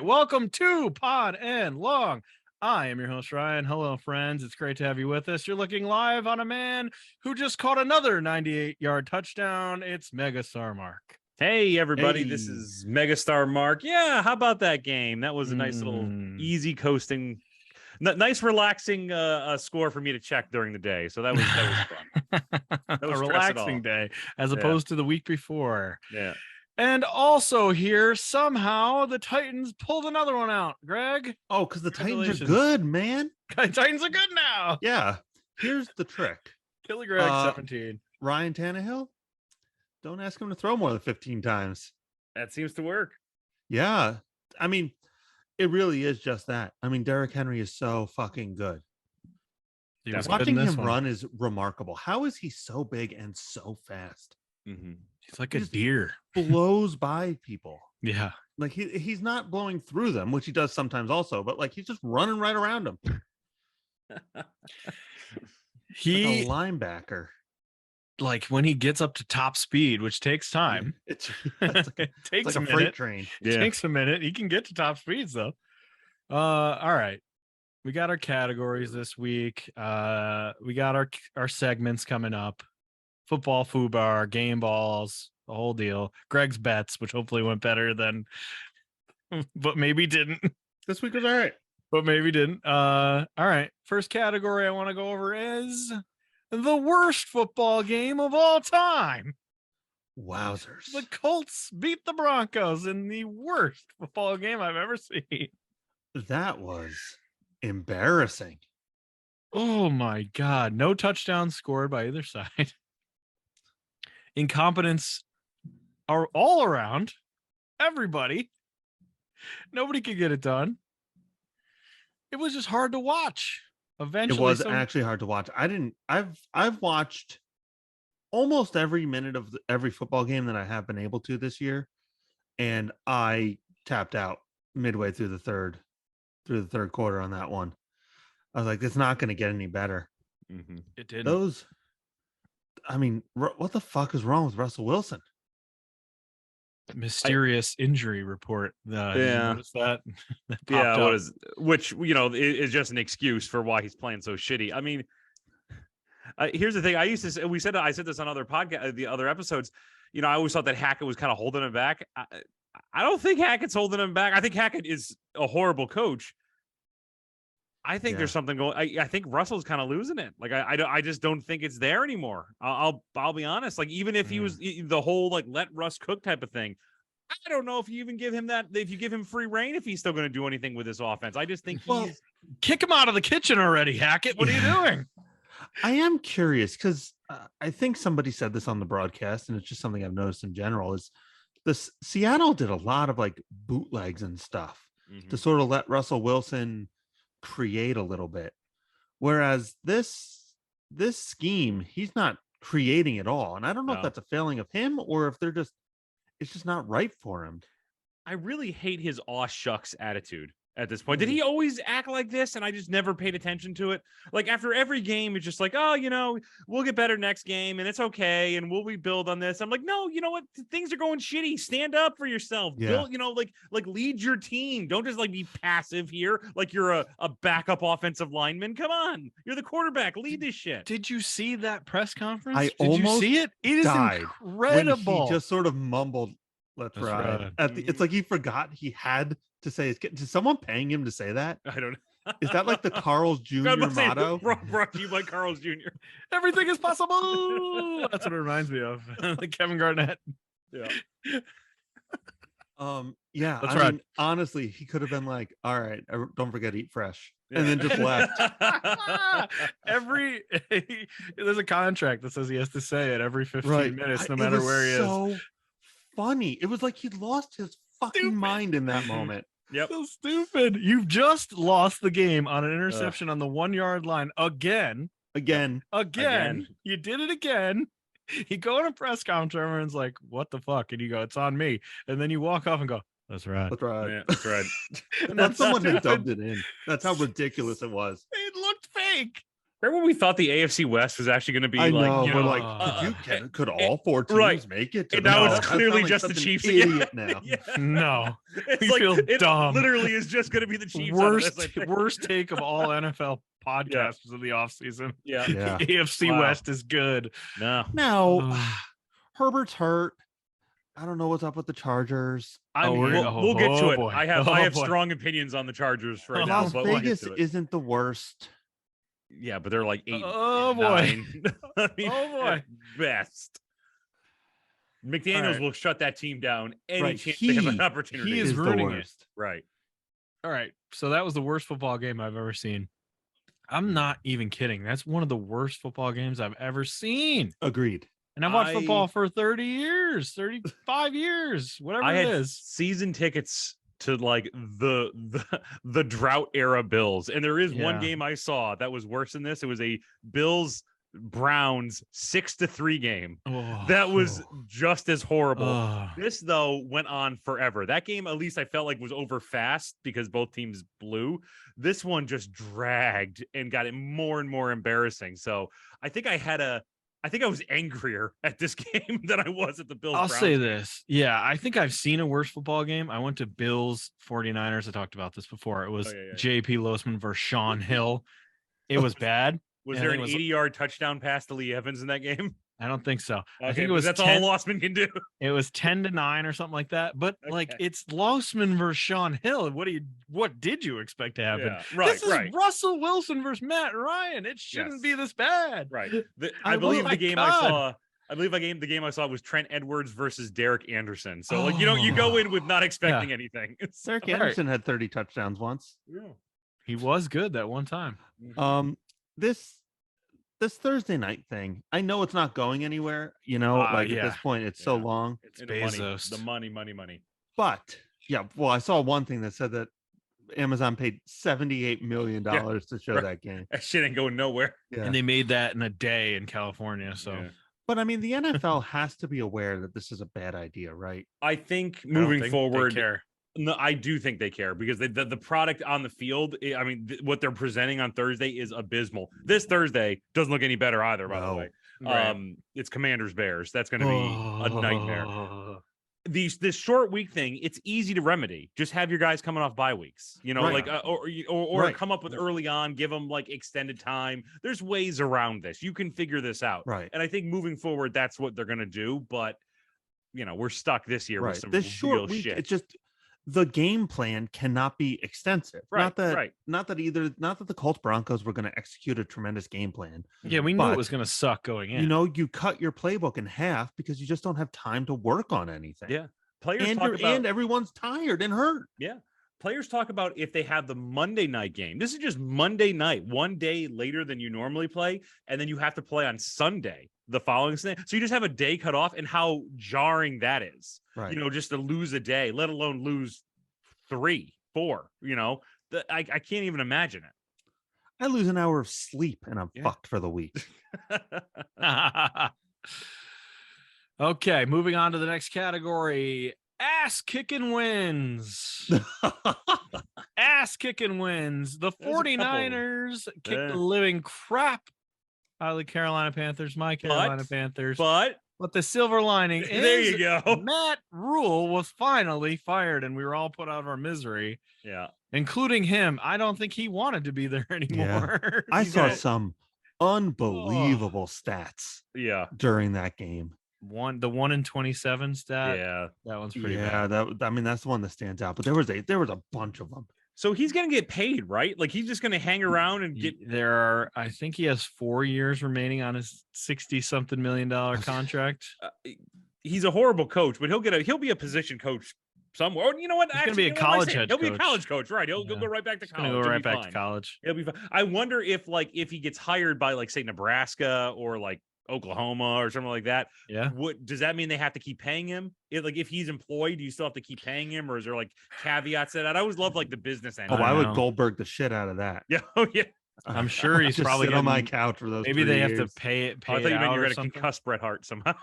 Welcome to Pod and Long. I am your host, Ryan. Hello, friends. It's great to have you with us. You're looking live on a man who just caught another 98-yard touchdown. It's Megastar Mark. Hey, everybody. This is Megastar Mark. Yeah, how about that game? That was a nice little easy coasting, nice relaxing score for me to check during the day. So that was fun. That was a relaxing day as opposed to the week before. Yeah. And also here, somehow, the Titans pulled another one out. Greg? Oh, because the Titans are good, man. Titans are good now. Yeah. Here's the trick. Killer Greg, 17. Ryan Tannehill, don't ask him to throw more than 15 times. That seems to work. Yeah. I mean, it really is just that. I mean, Derrick Henry is so fucking good. Watching him run is remarkable. How is he so big and so fast? Mm-hmm. He's like a deer. Blows by people. Yeah. Like he's not blowing through them, which he does sometimes also, but like he's just running right around them. He's like a linebacker. Like when he gets up to top speed, which takes time. It takes like a freight train. It takes a minute. He can get to top speeds though. All right. We got our categories this week. We got our segments coming up. Football foobar, game balls, the whole deal. Greg's bets, which hopefully went better than, but maybe didn't. This week was all right, but maybe didn't. All right. First category I want to go over is the worst football game of all time. Wowzers. The Colts beat the Broncos in the worst football game I've ever seen. That was embarrassing. Oh my God. No touchdowns scored by either side. Incompetence are all around. Everybody. Nobody could get it done. It was just hard to watch. Eventually, it was actually hard to watch. I've watched almost every minute of every football game that I have been able to this year, and I tapped out midway through the third quarter on that one. I was like, it's not going to get any better. Mm-hmm. It didn't. I mean, what the fuck is wrong with Russell Wilson? Mysterious injury report. What's that? Which is just an excuse for why he's playing so shitty. I mean, here's the thing. I said this on other podcast, the other episodes. I always thought that Hackett was kind of holding him back. I don't think Hackett's holding him back. I think Hackett is a horrible coach. I think there's something going. I think Russell's kind of losing it. Like I just don't think it's there anymore. I'll be honest. Like even if he was the whole like let Russ cook type of thing, I don't know if you even give him that. If you give him free reign, if he's still going to do anything with this offense, I just think kick him out of the kitchen already, Hackett. What are you doing? I am curious because I think somebody said this on the broadcast, and it's just something I've noticed in general. Is this Seattle did a lot of like bootlegs and stuff to sort of let Russell Wilson create a little bit, whereas this scheme he's not creating at all, and I don't know if that's a failing of him or if it's just not right for him. I really hate his aw shucks attitude at this point. Did he always act like this and I just never paid attention to it? Like after every game it's just like, we'll get better next game and it's okay and we'll rebuild on this. I'm like, no, you know what, things are going shitty. Stand up for yourself. Build, like lead your team. Don't just like be passive here like you're a backup offensive lineman. Come on, you're the quarterback. Lead this shit. Did you see that press conference? Did you see it? It is incredible. When he just sort of mumbled, "Let's ride." It's like he forgot he had to say it. Is someone paying him to say that? I don't know. Is that like the Carl's Jr. motto? Brought to you by Carl's Jr. Everything is possible. That's what it reminds me of. Like Kevin Garnett. Yeah. Yeah. That's I mean, honestly, he could have been like, "All right, don't forget to eat fresh," and then just left. There's a contract that says he has to say it every 15 minutes, no matter where he is. So funny. It was like he lost his fucking mind in that moment. Yep. So stupid. You've just lost the game on an interception on the 1 yard line again. You did it again. You go in a press conference, everyone's like, "What the fuck?" And you go, "It's on me." And then you walk off and go, "That's right. That's right. Yeah, that's right." And that's someone that dubbed it in. That's how ridiculous it was. It looked fake. Remember when we thought the AFC West was actually going to be I like, know. you We're know, like, could all four teams right. make it? And now it's I clearly sound like just the such an Chiefs idiot now. Yeah. No, It's we like feel it dumb. literally is just going to be the Chiefs. Out of this, I think. Worst take of all NFL podcasters of the offseason. Yeah. Yeah. AFC Wow. West is good. No. Now, Herbert's hurt. I don't know what's up with the Chargers. We'll get to it. boy. I have boy. strong opinions on the Chargers right now. Las But we'll get Vegas to it. isn't the worst. Yeah, but they're like 8. Oh, boy. 9. I mean, Oh, boy. at best. McDaniels right. will shut that team down any Right. chance they have an opportunity. he is the ruining it. worst. Right. All right. So that was the worst football game I've ever seen. I'm not even kidding. That's one of the worst football games I've ever seen. Agreed. And I've watched football for 30 years, 35 years, whatever I it had is. season tickets to like the drought era Bills, and there is one Yeah. game I saw that was worse than this. It was a Bills Browns 6-3 game. That was just as horrible. This though went on forever. That game, at least I felt like was over fast because both teams blew. This one just dragged and got it more and more embarrassing. So I think I was angrier at this game than I was at the Bills. I'll Browns say game. this. Yeah, I think I've seen a worse football game. I went to Bills 49ers. I talked about this before. It was JP Losman versus Sean Hill. It was bad. Was there an 80-yard touchdown pass to Lee Evans in that game? I don't think so. Okay, I think it was that's 10, all Lossman can do. It was 10-9 or something like that. But like it's Losman versus Sean Hill. What did you expect to happen? Yeah, right, this is Russell Wilson versus Matt Ryan. It shouldn't be this bad. Right. I believe the game I saw was Trent Edwards versus Derek Anderson. So like you go in with not expecting anything. Derek Anderson had 30 touchdowns once. Yeah. He was good that one time. This Thursday night thing, I know it's not going anywhere, at this point it's so long. It's Bezos. The money. But I saw one thing that said that Amazon paid $78 million to show that game. That shit ain't going nowhere. Yeah. And they made that in a day in California. So But I mean, the NFL has to be aware that this is a bad idea, right? I think moving forward, they care. No, I do think they care because the product on the field, I mean, what they're presenting on Thursday is abysmal. This Thursday doesn't look any better either, by the way. Right. It's Commanders Bears. That's going to be a nightmare. This short week thing, it's easy to remedy. Just have your guys coming off bye weeks, or come up with early on, give them like extended time. There's ways around this. You can figure this out. Right. And I think moving forward, that's what they're going to do. But, we're stuck this year with some this real short week, shit. it's just the game plan cannot be extensive. Not that the Colts Broncos were going to execute a tremendous game plan. Yeah, we knew it was going to suck going in. You cut your playbook in half because you just don't have time to work on anything. Yeah. Players and everyone's tired and hurt. Yeah. Players talk about if they have the Monday night game. This is just Monday night, one day later than you normally play, and then you have to play on Sunday the following Sunday. So you just have a day cut off, and how jarring that is. Right. Just to lose a day, let alone lose 3, 4. I can't even imagine it. I lose an hour of sleep and I'm fucked for the week. Okay, moving on to the next category. Ass kicking wins. Ass kicking wins. The 49ers kicked the living crap out of the Carolina Panthers, my Carolina Panthers. But the silver lining is there you go. Matt Rule was finally fired, and we were all put out of our misery. Yeah. Including him. I don't think he wanted to be there anymore. Yeah. I saw some unbelievable stats during that game. The 1 in 27 stat. Yeah. That one's pretty bad. That's the one that stands out. But there was a bunch of them. So he's gonna get paid, right? Like he's just gonna hang around and get. I think he has 4 years remaining on his $60-something million contract. He's a horrible coach, but he'll be a position coach somewhere. Or you know what? He's gonna be a college head coach. He'll be a college coach, right? He'll go right back to college. He'll go right back to college. He'll be fine. I wonder if he gets hired by say Nebraska or Oklahoma or something like that. Yeah. Does that mean they have to keep paying him? If he's employed, do you still have to keep paying him, or is there caveats to that? I always love the business end. Oh, I would Goldberg the shit out of that. Yeah. Oh yeah. I'm sure he's just probably on my couch for those. Maybe they years. have to pay it. I thought you meant you were going to concuss Bret Hart somehow.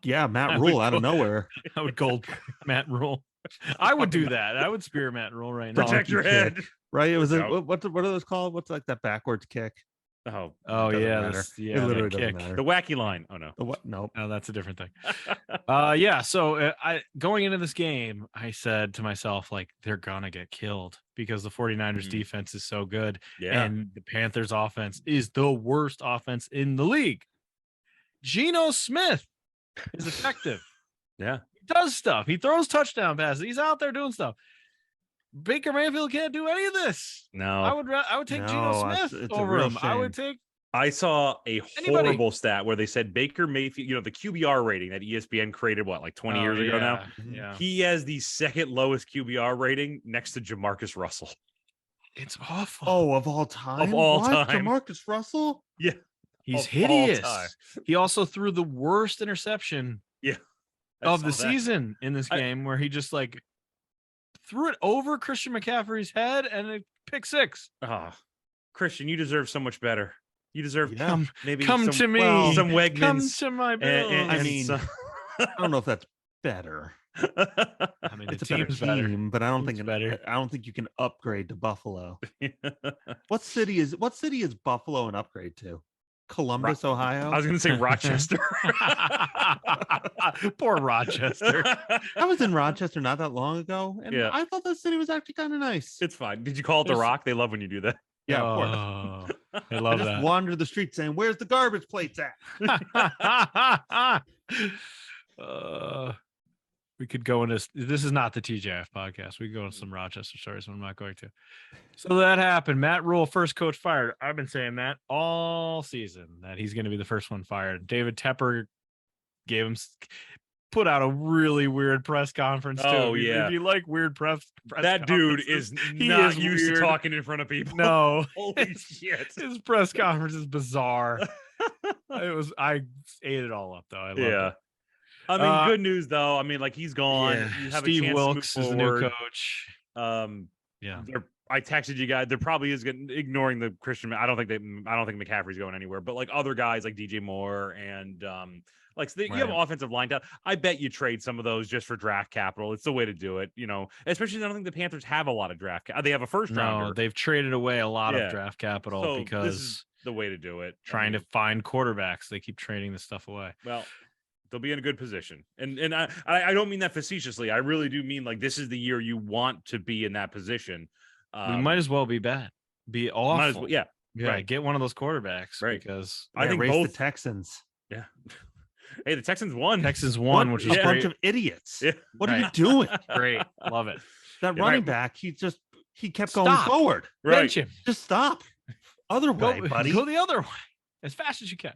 Yeah, Matt Rule out of nowhere. I would Goldberg Matt Rule. I would do that. I would spear Matt Rule right now. Protect your head. Right. It was what are those called? What's that backwards kick? Oh, Oh doesn't yeah, matter. yeah, It the literally doesn't kick. matter. the wacky line. Oh no. The what? Nope. Oh, that's a different thing. Yeah. So I going into this game, I said to myself, like, they're gonna get killed because the 49ers defense is so good, Yeah. and the Panthers offense is the worst offense in the league. Geno Smith is effective. Yeah. He does stuff. He throws touchdown passes. He's out there doing stuff. Baker Mayfield can't do any of this. No. I would take Geno No, Smith it's a over real him. I would shame. take I saw a Anybody. horrible stat where they said Baker Mayfield, the QBR rating that ESPN created, like 20 years ago now? Yeah. He has the second lowest QBR rating next to Jamarcus Russell. It's awful. Oh, of all time? all What? time. Jamarcus Russell? Yeah. He's of all hideous. time. He also threw the worst interception I of saw the that. season in this game, where he just like threw it over Christian McCaffrey's head and it pick six. Christian, you deserve so much better. You deserve Yeah. maybe Come some, to me. some Wegmans. Come to my bill. I mean, some- I don't know if that's better. I mean, It's the a better team's team, better. but I don't Team's think better. I don't think you can upgrade to Buffalo. What city is Buffalo an upgrade to? Columbus, Ohio. I was going to say Rochester. Poor Rochester. I was in Rochester not that long ago, and Yeah. I thought the city was actually kind of nice. It's fine. Did you call it the There's- Rock? They love when you do that. Yeah, of course. Oh, I I love just that. wandered the street saying, "Where's the garbage plates at?" We could go into this is not the TJF podcast. We could go into some Rochester stories, but I'm not going to. So that happened. Matt Rule, first coach fired. I've been saying that all season, that he's going to be the first one fired. David Tepper put out a really weird press conference too. Oh, If you- yeah. if you like weird press That dude conferences, is he not is used weird. to talking in front of people. No, Holy shit. his press conference is bizarre. I ate it all up though. I loved Yeah. it. I mean, good news though. I mean, like he's gone. Yeah. You have Steve a chance Wilkes to move is the new forward. coach. Yeah. I texted you guys. There probably is ignoring the Christian. I don't think McCaffrey's going anywhere. But like other guys like DJ Moore and you have offensive line down. I bet you trade some of those just for draft capital. It's the way to do it. Especially I don't think the Panthers have a lot of draft. They have a first rounder. No, they've traded away a lot Yeah. of draft capital So because this is the way to do it. trying to find quarterbacks. They keep trading this stuff away. Well, they'll be in a good position. And I don't mean that facetiously. I really do mean like this is the year you want to be in that position. We might as well be bad. Be awful. Might as well, yeah. Right. Get one of those quarterbacks Right. because I think race both the Texans. Yeah. Hey, the Texans won. Texans won, which is a Yeah. bunch great. of idiots. Yeah. What are you Right. doing? Great. Love it. That Yeah. running Right. back, he kept going Stop. forward. Right. Bench him. Just stop. Other way, Go, buddy. go the other way as fast as you can.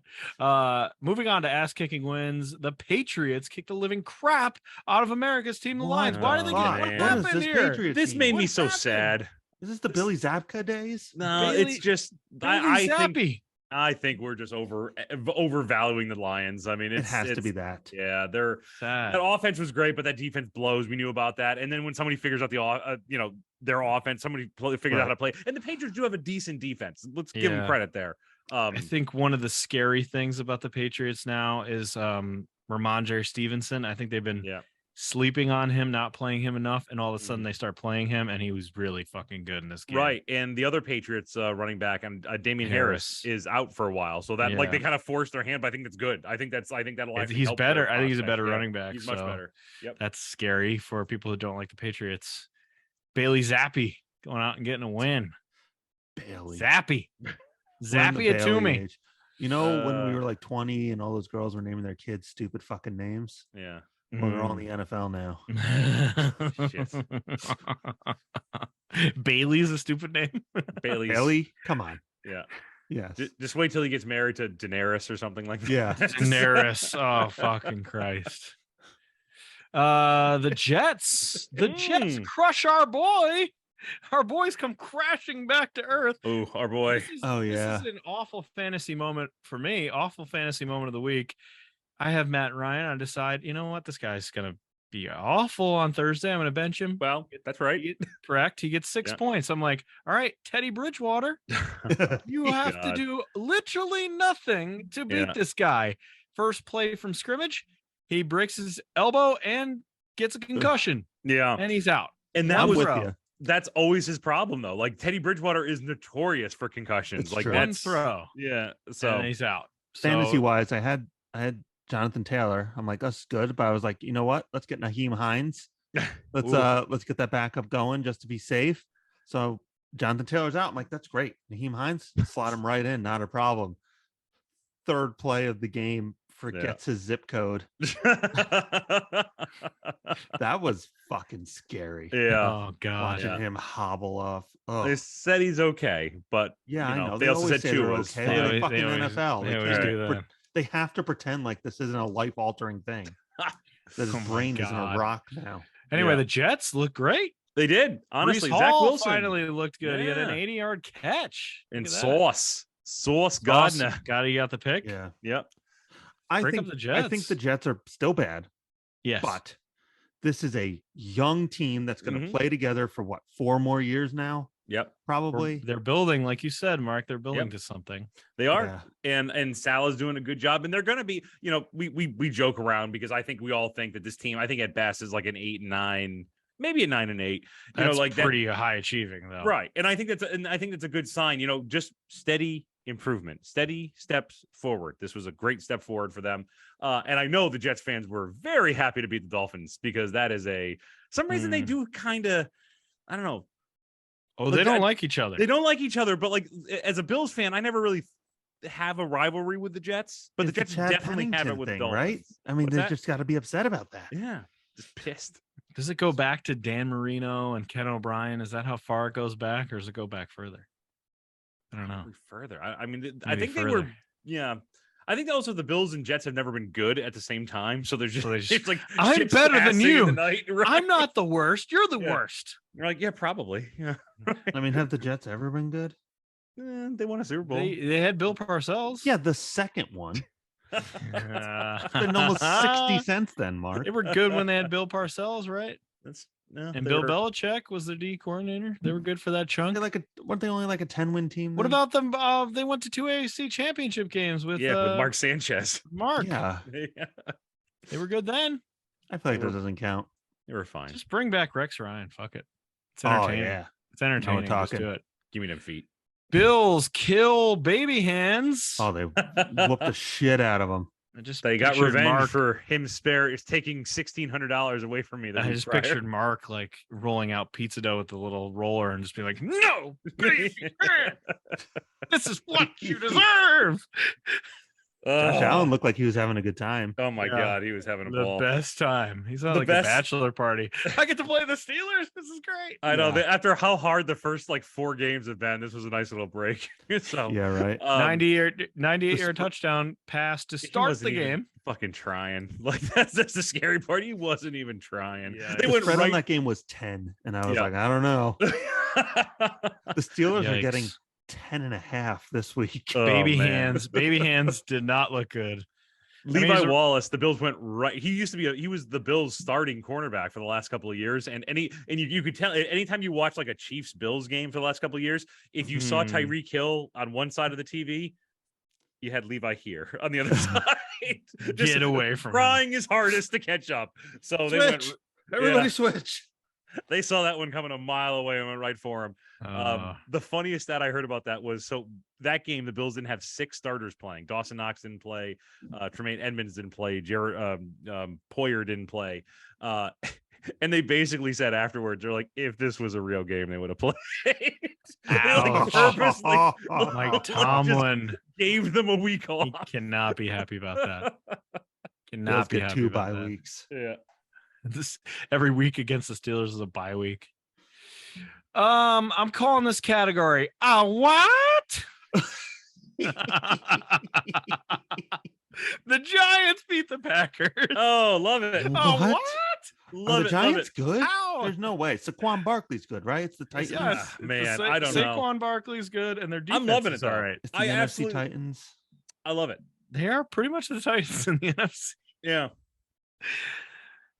Moving on to ass kicking wins. The Patriots kicked the living crap out of America's team, the Lions. Why did they Oh, get man. what What is happened this here? Patriots This team? made me What so happened? sad. Is this the Billy Zabka days? No, Bailey- it's just Bailey I think we're just overvaluing the Lions. I mean, It it's has to be that. Yeah, Sad. that offense was great, but that defense blows. We knew about that. And then when somebody figures out their offense, somebody figures out how to play. And the Patriots do have a decent defense. Let's give them Yeah. credit there. I think one of the scary things about the Patriots now is Ramondre Stevenson. I think they've been sleeping on him, not playing him enough, and all of a sudden they start playing him, and he was really fucking good in this game. Right, and the other Patriots running back, Damian Harris is out for a while, so that they kind of forced their hand. But I think that's good. I think that'll actually He's help better. their I think he's a prospects. better Yeah, running back. He's much so better. Yep, that's scary for people who don't like the Patriots. Bailey Zappi going out and getting a win. Bailey. Zappy We're in the it to Bailey me. age. You know, when we were like 20 and all those girls were naming their kids stupid fucking names? yeah. Well, they're all in the NFL now. Bailey's a stupid name. Bailey? Come on. Yeah. Yes. Just wait till he gets married to Daenerys or something like that. Yeah. Daenerys. Oh, fucking Christ. The Jets. The Jets crush our boy. Our boys come crashing back to earth. Oh, our boy. This is an awful fantasy moment for me. Awful fantasy moment of the week. I have Matt Ryan. I decide, you know what? This guy's going to be awful on Thursday. I'm going to bench him. Well, that's right. Correct. He gets 6 points. I'm like, all right, Teddy Bridgewater, you have to do literally nothing to beat this guy. First play from scrimmage, he breaks his elbow and gets a concussion. Yeah. And he's out. And that I'm was with you. that's always his problem though. Like Teddy Bridgewater is notorious for concussions. It's Like true. One that's throw, yeah. and So he's out. Fantasy So wise, I had Jonathan Taylor. I'm like, that's good, but I was like, you know what? Let's get Naheem Hines. Let's get that backup going just to be safe. So Jonathan Taylor's out. I'm like, that's great. Naheem Hines, slot him right in, not a problem. Third play of the game, forgets his zip code. That was fucking scary. yeah. oh god, Watching him hobble off. They Oh, said he's okay, but yeah, I know. they also always said say they're two was okay. fine. They're the fucking NFL. They They always can't do that. they have to pretend like this isn't a life-altering thing. That his Oh my brain isn't a God. rock now. Anyway, Yeah. the Jets look great. They did. Honestly, Brees Zach Hall Wilson finally looked good. He had an Yeah. 80-yard catch. and Look at that. Sauce Sauce, Gardner. got the pick. Yeah. Yep. I Break think up the I think Jets. the Jets are still bad, Yes, but this is a young team that's going to Mhm. play together for what, 4 more years now? Yep. Probably. they're building, like you said, Mark. They're building Yep. to something. They are. Yeah. And Salah's doing a good job. And they're gonna be, we joke around because I think we all think that this team, I think at best is like an 8-9, maybe a 9-8. That's like that. pretty high achieving though. Right. And I think that's a good sign, just steady improvement, steady steps forward. This was a great step forward for them. And I know the Jets fans were very happy to beat the Dolphins because that is some reason they do kind of, I don't know. Oh, Like, they don't like each other. They don't like each other, but like as a Bills fan, I never really have a rivalry with the Jets, but It's the Jets Chad definitely have it Pennington with thing, the Dolphins. right? I mean, What's they that? just got to be upset about that. Yeah, just pissed. Does it go back to Dan Marino and Ken O'Brien? Is that how far it goes back, or does it go back further? I don't know. Probably further. I mean, I Maybe think they were. further. Yeah, I think also the Bills and Jets have never been good at the same time, so there's just, So they just, it's like I'm ships better than passing in you. the night, right? I'm not the worst. You're the Yeah. worst. You're like, yeah, probably. Yeah, I mean, have the Jets ever been good? They won a Super Bowl. They had Bill Parcells. Yeah, the second one. Uh, It's been almost 60 cents then, Mark. They were good when they had Bill Parcells, right? That's no, And they Bill were- Belichick was the D coordinator. They were good for that chunk. Weren't they only like a 10-win team? What then? about them? They went to 2 AFC championship games with with Mark Sanchez. Mark. Yeah, They were good then. I feel like They that were- doesn't count. They were fine. Just bring back Rex Ryan. Fuck it. It's Oh entertaining. yeah, It's entertaining. Just talking. do it. Give me them feet. Bills kill baby hands. oh they whooped the shit out of them. I just They got pictured revenge Mark, for him taking $1,600 away from me. the I week just prior. pictured Mark like rolling out pizza dough with the little roller and just being like, "No, baby hand. This is what you deserve." Josh Oh, Allen looked like he was having a good time. oh my Yeah. God, he was having a The ball. best time. He's on The like best- a bachelor party. I get to play the Steelers. This is great. I know Yeah. that after how hard the first like 4 games have been, this was a nice little break. So Yeah, right. 98-yard touchdown pass to he start wasn't the even game. fucking trying. Like that's the scary part. He wasn't even trying. Yeah, They The went spread on right. that game was 10, and I was Yeah. like, I don't know. The Steelers are getting Yikes. 10.5 this week. Oh, baby man. hands did not look good. Levi he's a- Wallace, the Bills went right. He used to be he was the Bills starting cornerback for the last couple of years. And you could tell anytime you watch like a Chiefs Bills game for the last couple of years, if you saw Hmm. Tyreek Hill on one side of the TV, you had Levi here on the other side. Just Get away from him. trying his hardest to catch up. So they went Switch. Everybody yeah. switch. They saw that one coming a mile away and went right for him. The funniest stat I heard about that was that game, the Bills didn't have 6 starters playing. Dawson Knox didn't play. Tremaine Edmonds didn't play. Jared Poyer didn't play. And they basically said afterwards, they're like, if this was a real game, they would have played. They, like, Ouch. purposely Mike Tomlin, gave them a week he off. cannot be happy about that. Bills Cannot be get happy 2 about bye that. weeks. Yeah. Every week against the Steelers is a bye week. I'm calling this category what? The Giants beat the Packers. Oh, love it. Oh, What? what? Are Love the it. Love Giants it. good? How? There's no way. Saquon Barkley's good, right? It's the Titans. Yes, it's man, the I don't know. Saquon Barkley's good, and their defense I'm loving it, is all though. right. It's the I NFC absolutely- Titans. I love it. They are pretty much the Titans in the NFC. Yeah.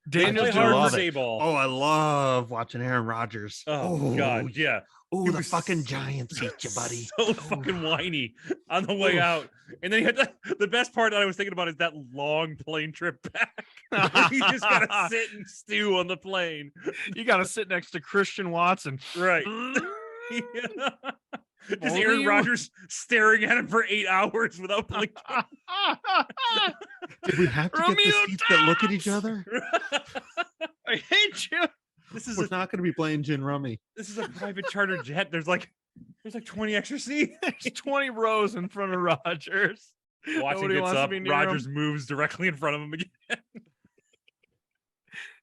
Daniel play do hard love for it. Dayball. Oh, I love watching Aaron Rodgers. Oh God, yeah. Oh, He the was fucking Giants beat you, buddy. So fucking whiny on the way Oof. out. And then he had the best part that I was thinking about is that long plane trip back. He's just gotta sit and stew on the plane. You got to sit next to Christian Watson. Right. Yeah. Just Only Aaron you- Rodgers staring at him for 8 hours without blinking. Did we have to get Romeo the seats that look at each Dobbs! other? I hate you. This is We're not going to be playing gin rummy. this is a private charter jet. There's like 20 extra seats. There's 20 rows in front of Rodgers. Watson Nobody gets wants to up. be near Rodgers him. moves directly in front of him again.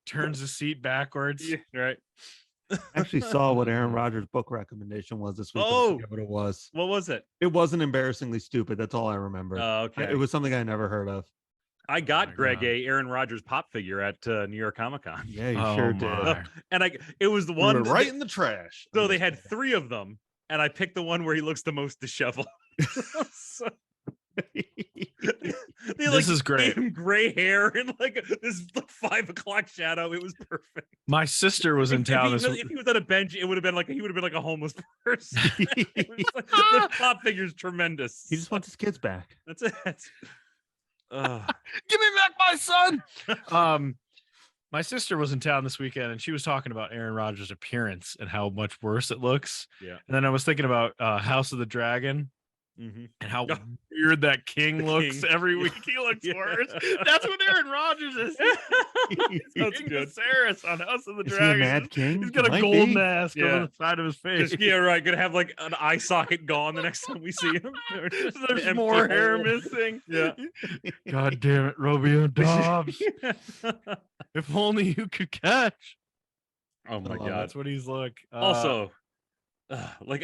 Turns the seat backwards. Yeah, right. I actually saw what Aaron Rodgers' book recommendation was this week. but I Oh. forget what it was. What was it? It wasn't embarrassingly stupid. That's all I remember. Okay. It was something I never heard of. I my got Greg God. a Aaron Rodgers pop figure at New York Comic Con, Yeah, you Oh sure did. my. and it was the You one were right in the trash. So they had 3 of them, and I picked the one where he looks the most disheveled. So, they This is great. gave him gray hair and like this 5 o'clock shadow. It was perfect. My sister was in town this If he was on a bench, it would have been like a homeless person. It was like, the pop figure's tremendous. He just wants his kids back. That's it. Give me back my son. My sister was in town this weekend and she was talking about Aaron Rodgers' appearance and how much worse it looks. Yeah. And then I was thinking about House of the Dragon Mhm. and how Oh. weird that king The looks king. every week. He looks Yeah. worse. That's what Aaron Rodgers is. That's King good. Viserys on House of the Is he a Dragon. mad king? He's got a Might gold be. mask Yeah. over the side of his face. Just, yeah, right. Gonna have like an eye socket gone the next time we see him. Or just an There's empty more hair hole. missing. Yeah. God damn it, Romeo Dobbs. If only you could catch. Oh my love god. That's what he's like. Also, like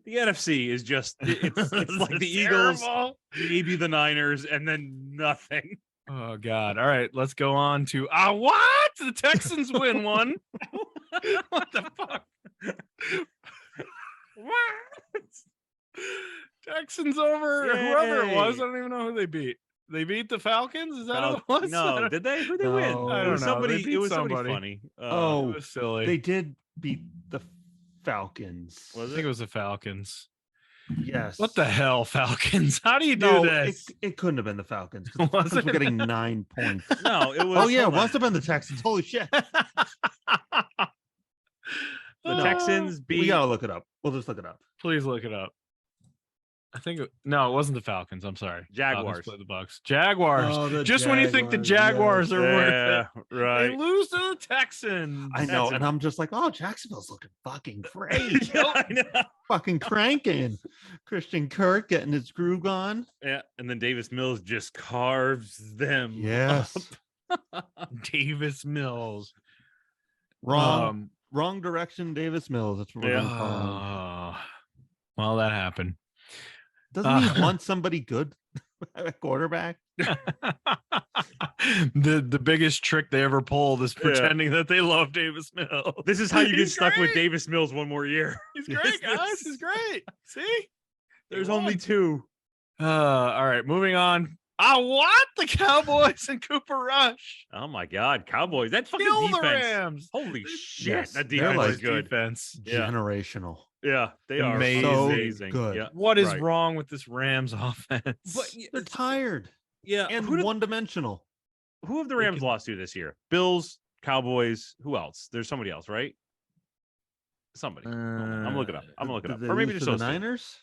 the NFC is just it's like the Eagles, terrible. maybe the Niners, and then nothing. Oh God! All right, let's go on to what? The Texans win one. What the fuck? What? Texans over whoever it was. I Yay. don't even know who they beat. They beat the Falcons. Is that who it was? No, did they? Who they win? No. I It don't was know. somebody. They beat It was somebody. somebody funny. Oh, It was silly. They did beat the Falcons. I Was think it? it was the Falcons. Yes. What the hell, Falcons? How do you do No, this? it couldn't have been the Falcons. 'Cause the Was Falcons were it? getting 9 points. No, it was. Oh yeah, it hold on. must have been the Texans. Holy shit. The Texans beat. We gotta look it up. We'll just look it up. Please look it up. I think no, it wasn't the Falcons. I'm sorry. Jaguars. Falcons played the Bucks. Jaguars. Oh, the Just when you think the Jaguars are worth Yeah, it, right. they lose to the Texans. I know, That's and I'm just like, oh, Jacksonville's looking fucking great. Yeah, I know. Fucking cranking. Christian Kirk getting his groove on. Yeah, and then Davis Mills just carves them. Yes. Davis Mills. Wrong direction, Davis Mills. That's what we're Yeah. gonna call him. Well, that happened. Doesn't he want somebody good at quarterback? The biggest trick they ever pulled is pretending that they love Davis Mills. This is how you get He's stuck with great. Davis Mills one more year. He's Yes, great, guys. this- He's great. See? There's He only won. 2. All right, moving on. What? The Cowboys and Cooper Rush. Oh my God, Cowboys! That fucking Kill the defense. Rams. Holy shit, Yes, that they're defense like is good. Defense. Yeah. Generational. Yeah, they are Amazing. amazing. So good. Yeah, What is right. wrong with this Rams offense? But They're tired yeah, and who one-dimensional. have the They Rams can- lost to this year? Bills, Cowboys. Who else? There's somebody else, right? Somebody. Hold on, I'm looking up. I'm looking up. Did they Or maybe lose just to the those two. Niners.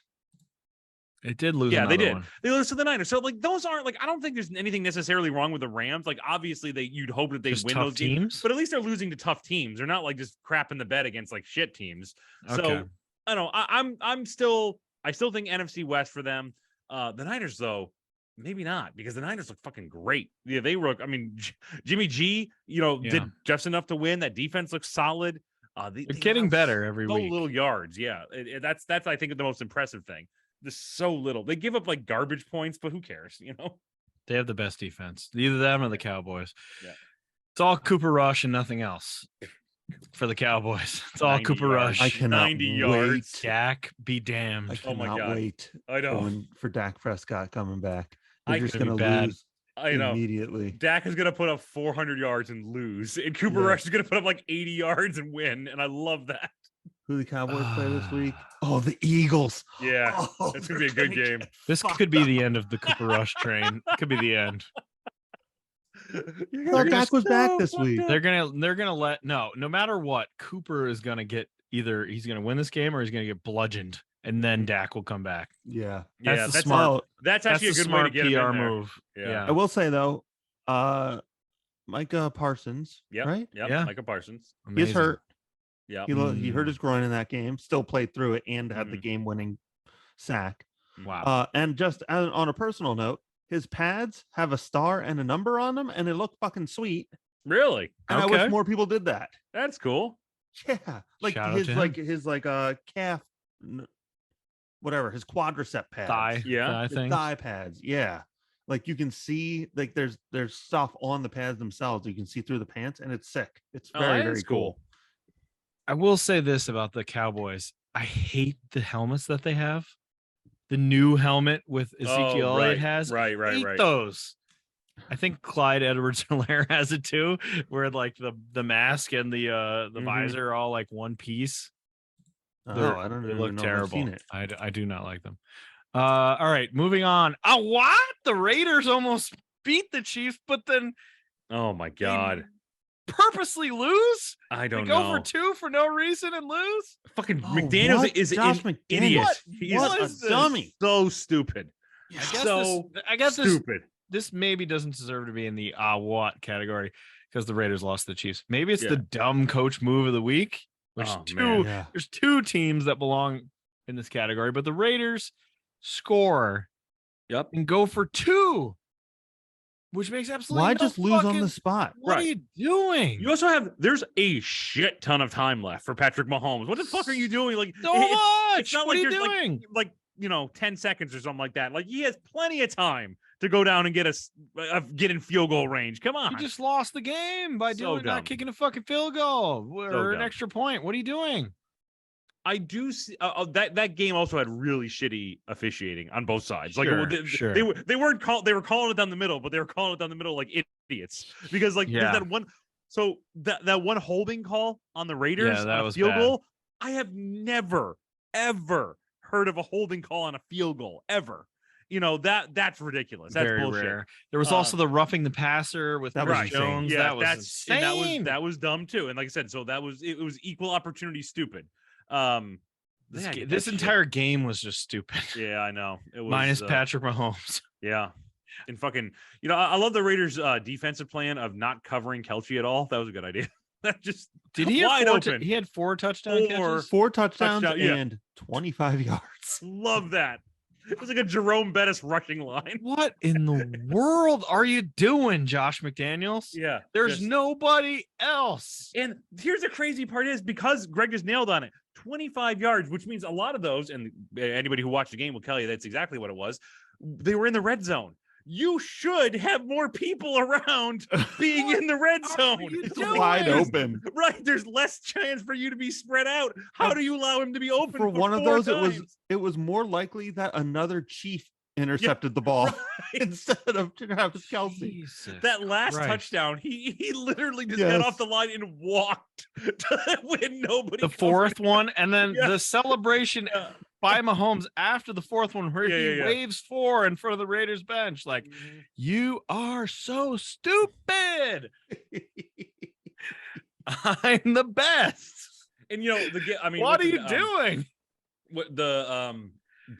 It did lose. Yeah, they another did. one. They lose to the Niners. So like those aren't like I don't think there's anything necessarily wrong with the Rams. Like obviously you'd hope that they Just win tough those games, teams. but at least they're losing to tough teams. They're not like just crapping the bed against like shit teams. Okay. So I don't know. I still think NFC West for them. The Niners though, maybe not because the Niners look fucking great. Yeah, they look. I mean, Jimmy G, Yeah. did just enough to win. That defense looks solid. They getting allow better every so week. little yards. Yeah, that's I think the most impressive thing. Just so little. They give up like garbage points, but who cares? You know. They have the best defense. Either them or the Cowboys. Yeah. It's all Cooper Rush and nothing else for the Cowboys. It's all 90 Cooper yards. Rush. I cannot 90 wait. yards. Dak be damned. I Oh my cannot God. wait I know. for Dak Prescott coming back. They're I just could be gonna bad. lose. I know. immediately. Dak is going to put up 400 yards and lose, and Cooper Yeah. Rush is going to put up like 80 yards and win, and I love that. Who the Cowboys play this week? Oh, the Eagles. Yeah, Oh, it's going to be a good game. This could be the end of the Cooper Rush train. It could be the end. Thought Dak was back this week. They're gonna let no matter what, Cooper is gonna get either he's gonna win this game or he's gonna get bludgeoned, and then Dak will come back. Yeah. That's the that's smart. That's actually a That's the good way to smart get him PR in there. move. Yeah. I will say though, Micah Parsons, Yep. right? Yep. Yeah. Micah Parsons. He's Amazing. hurt. Yeah. He hurt his groin in that game. Still played through it and had the game-winning sack. Wow. And just on a personal note, his pads have a star and a number on them, and they look fucking sweet. Really? And I Okay. wish more people did that. That's cool. Yeah, like Shout out his to him. calf, whatever, his quadricep pads, Thigh. Yeah. Thigh his things. thigh pads. Yeah, like you can see like there's stuff on the pads themselves. You can see through the pants, and it's sick. It's very that is very cool. I will say this about the Cowboys. I hate the helmets that they have. The new helmet with Ezekiel Elliott has. Right. I hate those. I think Clyde Edwards-Helaire has it too, where like the mask and the visor are all like one piece. Oh, I don't They even look know terrible. If I've seen it. I do not like them. All right, moving on. Oh, what? The Raiders almost beat the Chiefs, but then Oh my God. purposely lose? I They don't go know. for two for no reason and lose? Fucking Oh, McDaniels what? is Josh an McDaniels. idiot. What? He What is a dummy. So stupid. I guess this stupid. this maybe doesn't deserve to be in the what category because the Raiders lost to the Chiefs. Maybe it's the dumb coach move of the week. There's Yeah. there's two teams that belong in this category, but the Raiders score and go for two, which makes absolutely Why no just lose on fucking- the spot? What are you doing? You also have there's a shit ton of time left for Patrick Mahomes. What the fuck are you doing? Like So it's much. not What like are you there's doing? like 10 seconds or something like that. Like he has plenty of time to go down and get get in field goal range. Come on. You just lost the game by So not dumb. kicking a fucking field goal or an dumb. extra point. What are you doing? I do see that game also had really shitty officiating on both sides. Like Sure. they weren't called. They were calling it down the middle, but they were calling it down the middle like idiots because like there's that one. So that one holding call on the Raiders that on a was field bad. goal. I have never ever heard of a holding call on a field goal ever. That's ridiculous. That's Very bullshit. rare. There was also the roughing the passer with That was Chris insane. Jones. Yeah, that was and insane. that was dumb too. And like I said, so it was equal opportunity stupid. This entire game was just stupid. Yeah, I know. It was Minus Patrick Mahomes. Yeah. And fucking, I love the Raiders' defensive plan of not covering Kelce at all. That was a good idea. That just Did he have wide open. He had 4 touchdown catches. 4 touchdowns Touchdown, yeah. and 25 yards. Love that. It was like a Jerome Bettis rushing line. What in the world are you doing, Josh McDaniels? Yeah. There's nobody else. And here's the crazy part is because Greg just nailed on it. 25 yards, which means a lot of those, and anybody who watched the game will tell you that's exactly what it was. They were in the red zone. You should have more people around being in the red zone. It's wide open. Right. There's less chance for you to be spread out. How do you allow him to be open For one of those? times? It was more likely that another Chief intercepted the ball instead of Travis Kelce. That last touchdown, he literally just got off the line and walked when nobody. The fourth one, and then the celebration by Mahomes after the fourth one, where he waves 4 in front of the Raiders bench, like you are so stupid. I'm the best. And what are you doing? What the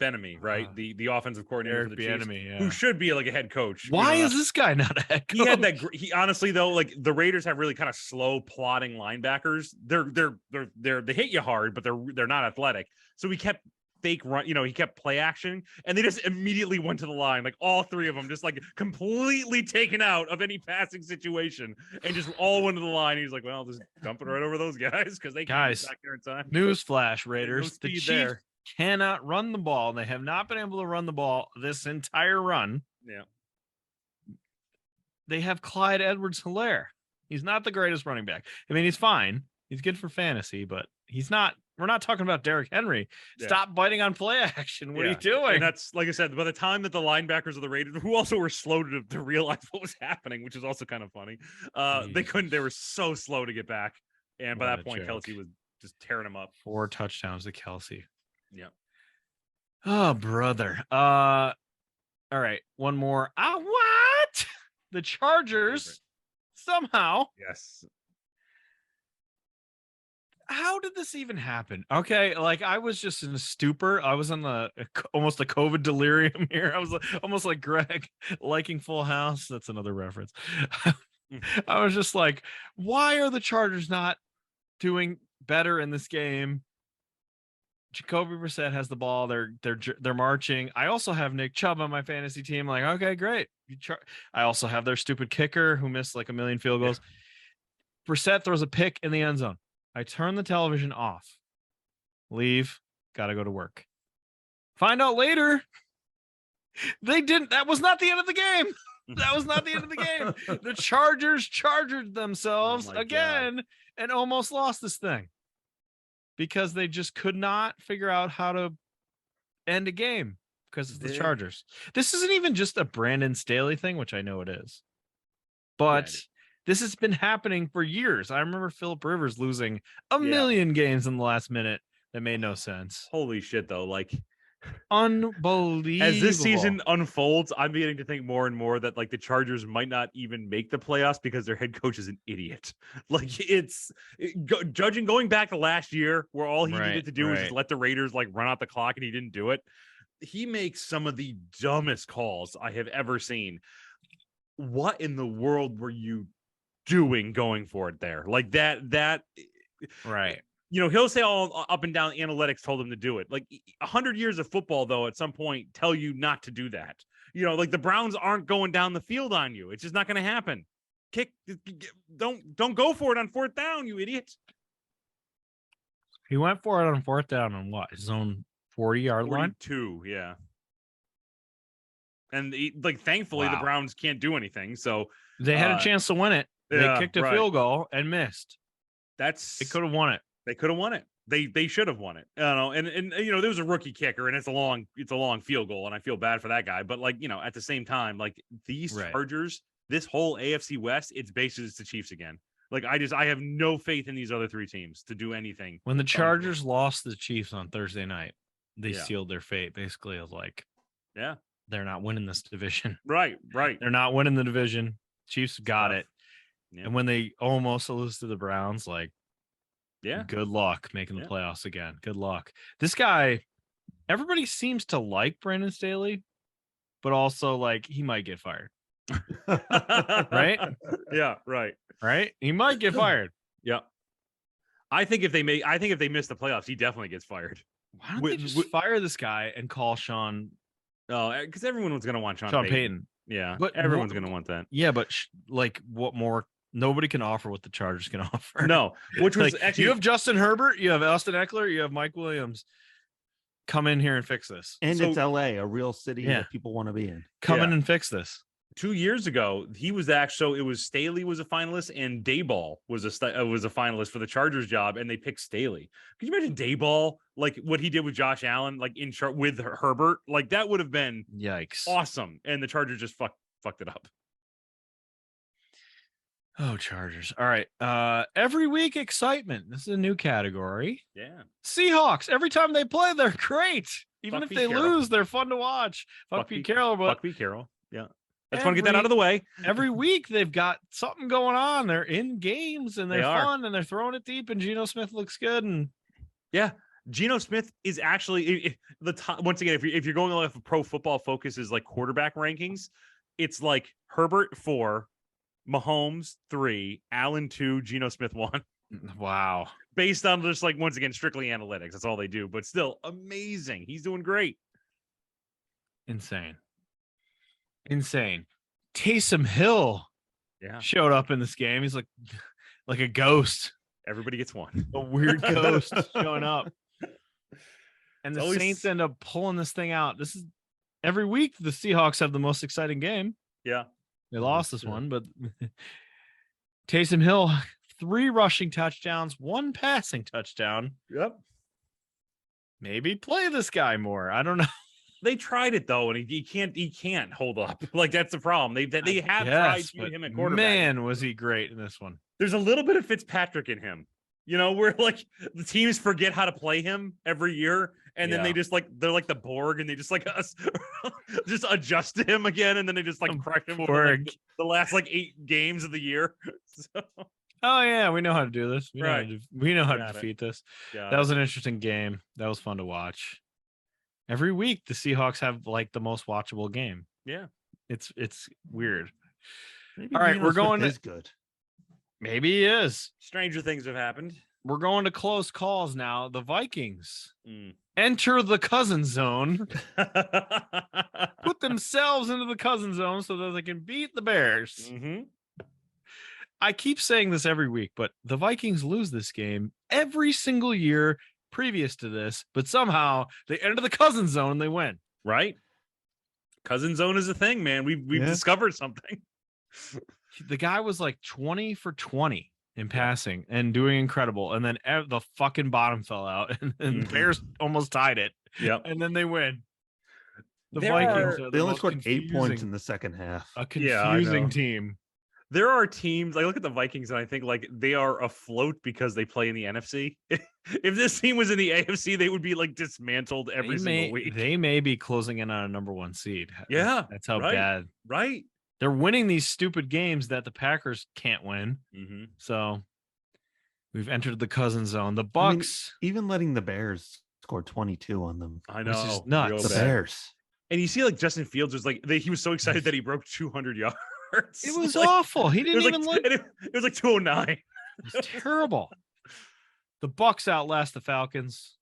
Benemy, right? The offensive coordinator for the Chiefs, who should be like a head coach. Why is this guy not a head coach? He had that. He honestly though, like the Raiders have really kind of slow plodding linebackers. They hit you hard, but they're not athletic. So he kept fake run. He kept play action, and they just immediately went to the line. Like all 3 of them, just like completely taken out of any passing situation, and just all went to the line. He's like, well, just dump it right over those guys because they can't get back there in time. Newsflash, Raiders. No The speed Chiefs there. cannot run the ball. They have not been able to run the ball this entire run. Yeah. They have Clyde Edwards-Helaire. He's not the greatest running back. I mean, he's fine. He's good for fantasy, but he's not We're not talking about Derrick Henry. Yeah. Stop biting on play action. What are you doing? And that's, like I said, by the time that the linebackers of the Raiders, who also were slow to realize what was happening, which is also kind of funny, they were so slow to get back. And by that point, Kelsey was just tearing them up. 4 touchdowns to Kelsey. Yeah. Oh, brother. All right. One more. What? The Chargers somehow. Yes. How did this even happen? Okay, like I was just in a stupor. I was in almost a COVID delirium here. I was almost like Greg liking Full House. That's another reference. I was just like, why are the Chargers not doing better in this game? Jacoby Brissett has the ball. They're marching. I also have Nick Chubb on my fantasy team. Like, okay, great. I also have their stupid kicker who missed like a million field goals. Yeah. Brissett throws a pick in the end zone. I turn the television off, leave, got to go to work. Find out later, they didn't. That was not the end of the game. That was not the end of the game. The Chargers charged themselves again and almost lost this thing because they just could not figure out how to end a game because it's the Chargers. This isn't even just a Brandon Staley thing, which I know it is, but this has been happening for years. I remember Phillip Rivers losing a million games in the last minute that made no sense. Holy shit, though. Like, unbelievable. As this season unfolds, I'm beginning to think more and more that like the Chargers might not even make the playoffs because their head coach is an idiot. Like judging going back to last year where all he needed to do was just let the Raiders like run out the clock and he didn't do it. He makes some of the dumbest calls I have ever seen. What in the world were you doing going for it there? Like that right. You know, he'll say all up and down analytics told him to do it. Like 100 years of football, though, at some point tell you not to do that. You know, like the Browns aren't going down the field on you. It's just not going to happen. Don't go for it on 4th down, you idiot. He went for it on 4th down on what? His own 40-yard line? 42, yeah. And thankfully the Browns can't do anything. So they had a chance to win it. They kicked a field goal and missed. They could have won it. They could have won it. They should have won it. I don't know. And you know, there was a rookie kicker and it's a long field goal. And I feel bad for that guy. But like, you know, at the same time, like these Chargers, this whole AFC West, it's basically the Chiefs again. Like I have no faith in these other 3 teams to do anything. When the Chargers lost the Chiefs on Thursday night, they sealed their fate. Basically, it was like, they're not winning this division. Right. They're not winning the division. Chiefs got it. Yeah. And when they almost lose to the Browns, like, good luck making the playoffs again. Good luck. This guy, everybody seems to like Brandon Staley, but also like he might get fired. Right? Yeah, right. Right? He might get fired. Yeah. I think if they miss the playoffs, he definitely gets fired. Why don't they just fire this guy and call Sean? Oh, because everyone was going to want Sean Payton. Yeah, but everyone's going to want that. Yeah, but like what more? Nobody can offer what the Chargers can offer. No, which was like, actually you have Justin Herbert, you have Austin Eckler, you have Mike Williams. Come in here and fix this. And it's LA, a real city that people want to be in. Come in and fix this. 2 years ago, he was actually, it was Staley was a finalist and Dayball was a finalist for the Chargers job, and they picked Staley. Can you imagine Dayball, like what he did with Josh Allen, like with Herbert? Like that would have been awesome. And the Chargers just fucked it up. Oh, Chargers. All right. Every week excitement. This is a new category. Yeah. Seahawks. Every time they play, they're great. Even if they lose, they're fun to watch. Fuck Pete Carroll. Fuck Pete Carroll. Yeah. I just want to get that out of the way. Every week they've got something going on. They're in games and they're fun and they're throwing it deep, and Geno Smith looks good. And Geno Smith is actually the top. Once again, if you're going off of Pro Football Focus's like quarterback rankings, it's like Herbert 4, Mahomes 3, Allen 2, Geno Smith 1. Wow. Based on just like, once again, strictly analytics. That's all they do, but still amazing. He's doing great. Insane. Taysom Hill showed up in this game. He's like a ghost. Everybody gets one. A weird ghost showing up. And the Saints end up pulling this thing out. This is every week the Seahawks have the most exciting game. Yeah. They lost this one, but Taysom Hill, 3 rushing touchdowns, 1 passing touchdown. Yep. maybe play this guy more. I don't know. They tried it though, and he can't hold up. Like that's the problem. They have tried to him at quarterback. Man, was he great in this one. There's a little bit of Fitzpatrick in him. Where like the teams forget how to play him every year, and then they just like they're like the Borg, and they just like just adjust to him again, and then they just like crush him for like, the last like 8 games of the year. So. Oh yeah, we know how to do this. We know how to defeat this. That was an interesting game. That was fun to watch. Every week the Seahawks have like the most watchable game. Yeah. It's weird. Maybe all right, we're going is good. Maybe he is. Stranger things have happened. We're going to close calls now. The Vikings enter the cousin zone. Put themselves into the cousin zone so that they can beat the Bears. Mm-hmm. I keep saying this every week, but the Vikings lose this game every single year previous to this, but somehow they enter the cousin zone and they win. Right? Cousin zone is a thing, man. We've discovered something. The guy was like 20 for 20 in passing and doing incredible. And then the fucking bottom fell out and the Bears almost tied it. Yep. And then they win. They only scored 8 points in the second half. A confusing team. There are teams, I look at the Vikings and I think like they are afloat because they play in the NFC. If this team was in the AFC, they would be like dismantled every single week. They may be closing in on a number 1 seed. Yeah. That's how bad. Right. They're winning these stupid games that the Packers can't win. Mm-hmm. So we've entered the cousin zone. The Bucks, even letting the Bears score 22 on them. I know. Which is nuts. The Bears. And you see like Justin Fields was like, he was so excited that he broke 200 yards. It was awful. He didn't even look. It was like 209. It was terrible. The Bucks outlast the Falcons.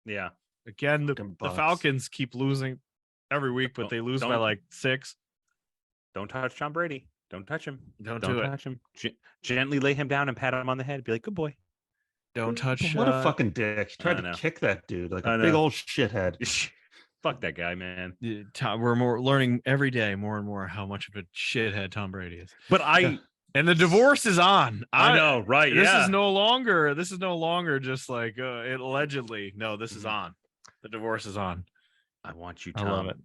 Yeah. Again, the Falcons keep losing every week, but they lose by like 6. Don't touch Tom Brady. Don't touch him. Don't touch him. Gently lay him down and pat him on the head. Be like, good boy. Don't touch. What a fucking dick. He tried to kick that dude like a big old shithead. Fuck that guy, man. We're learning every day more and more how much of a shithead Tom Brady is. But and the divorce is on. I know, right? This is no longer just like it allegedly. No, this is on. The divorce is on. I want you, Tom. I love it.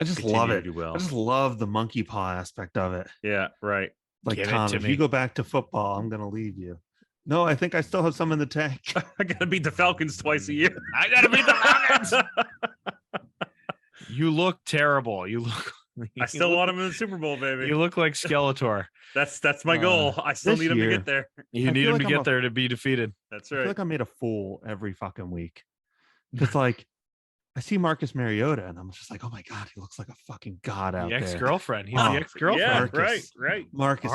I just love it. I just love the monkey paw aspect of it. Yeah, right. Like, Tom, if you go back to football, I'm gonna leave you. No, I think I still have some in the tank. I gotta beat the Falcons twice a year. I gotta beat the Falcons. You look terrible. I still want him in the Super Bowl, baby. You look like Skeletor. That's my goal. I still need him to get there. You need him to get there to be defeated. That's right. I feel like I made a fool every fucking week. Because like I see Marcus Mariota and I'm just like, oh my God, he looks like a fucking god out there. The ex-girlfriend. He's the ex-girlfriend. Yeah, right. Marcus,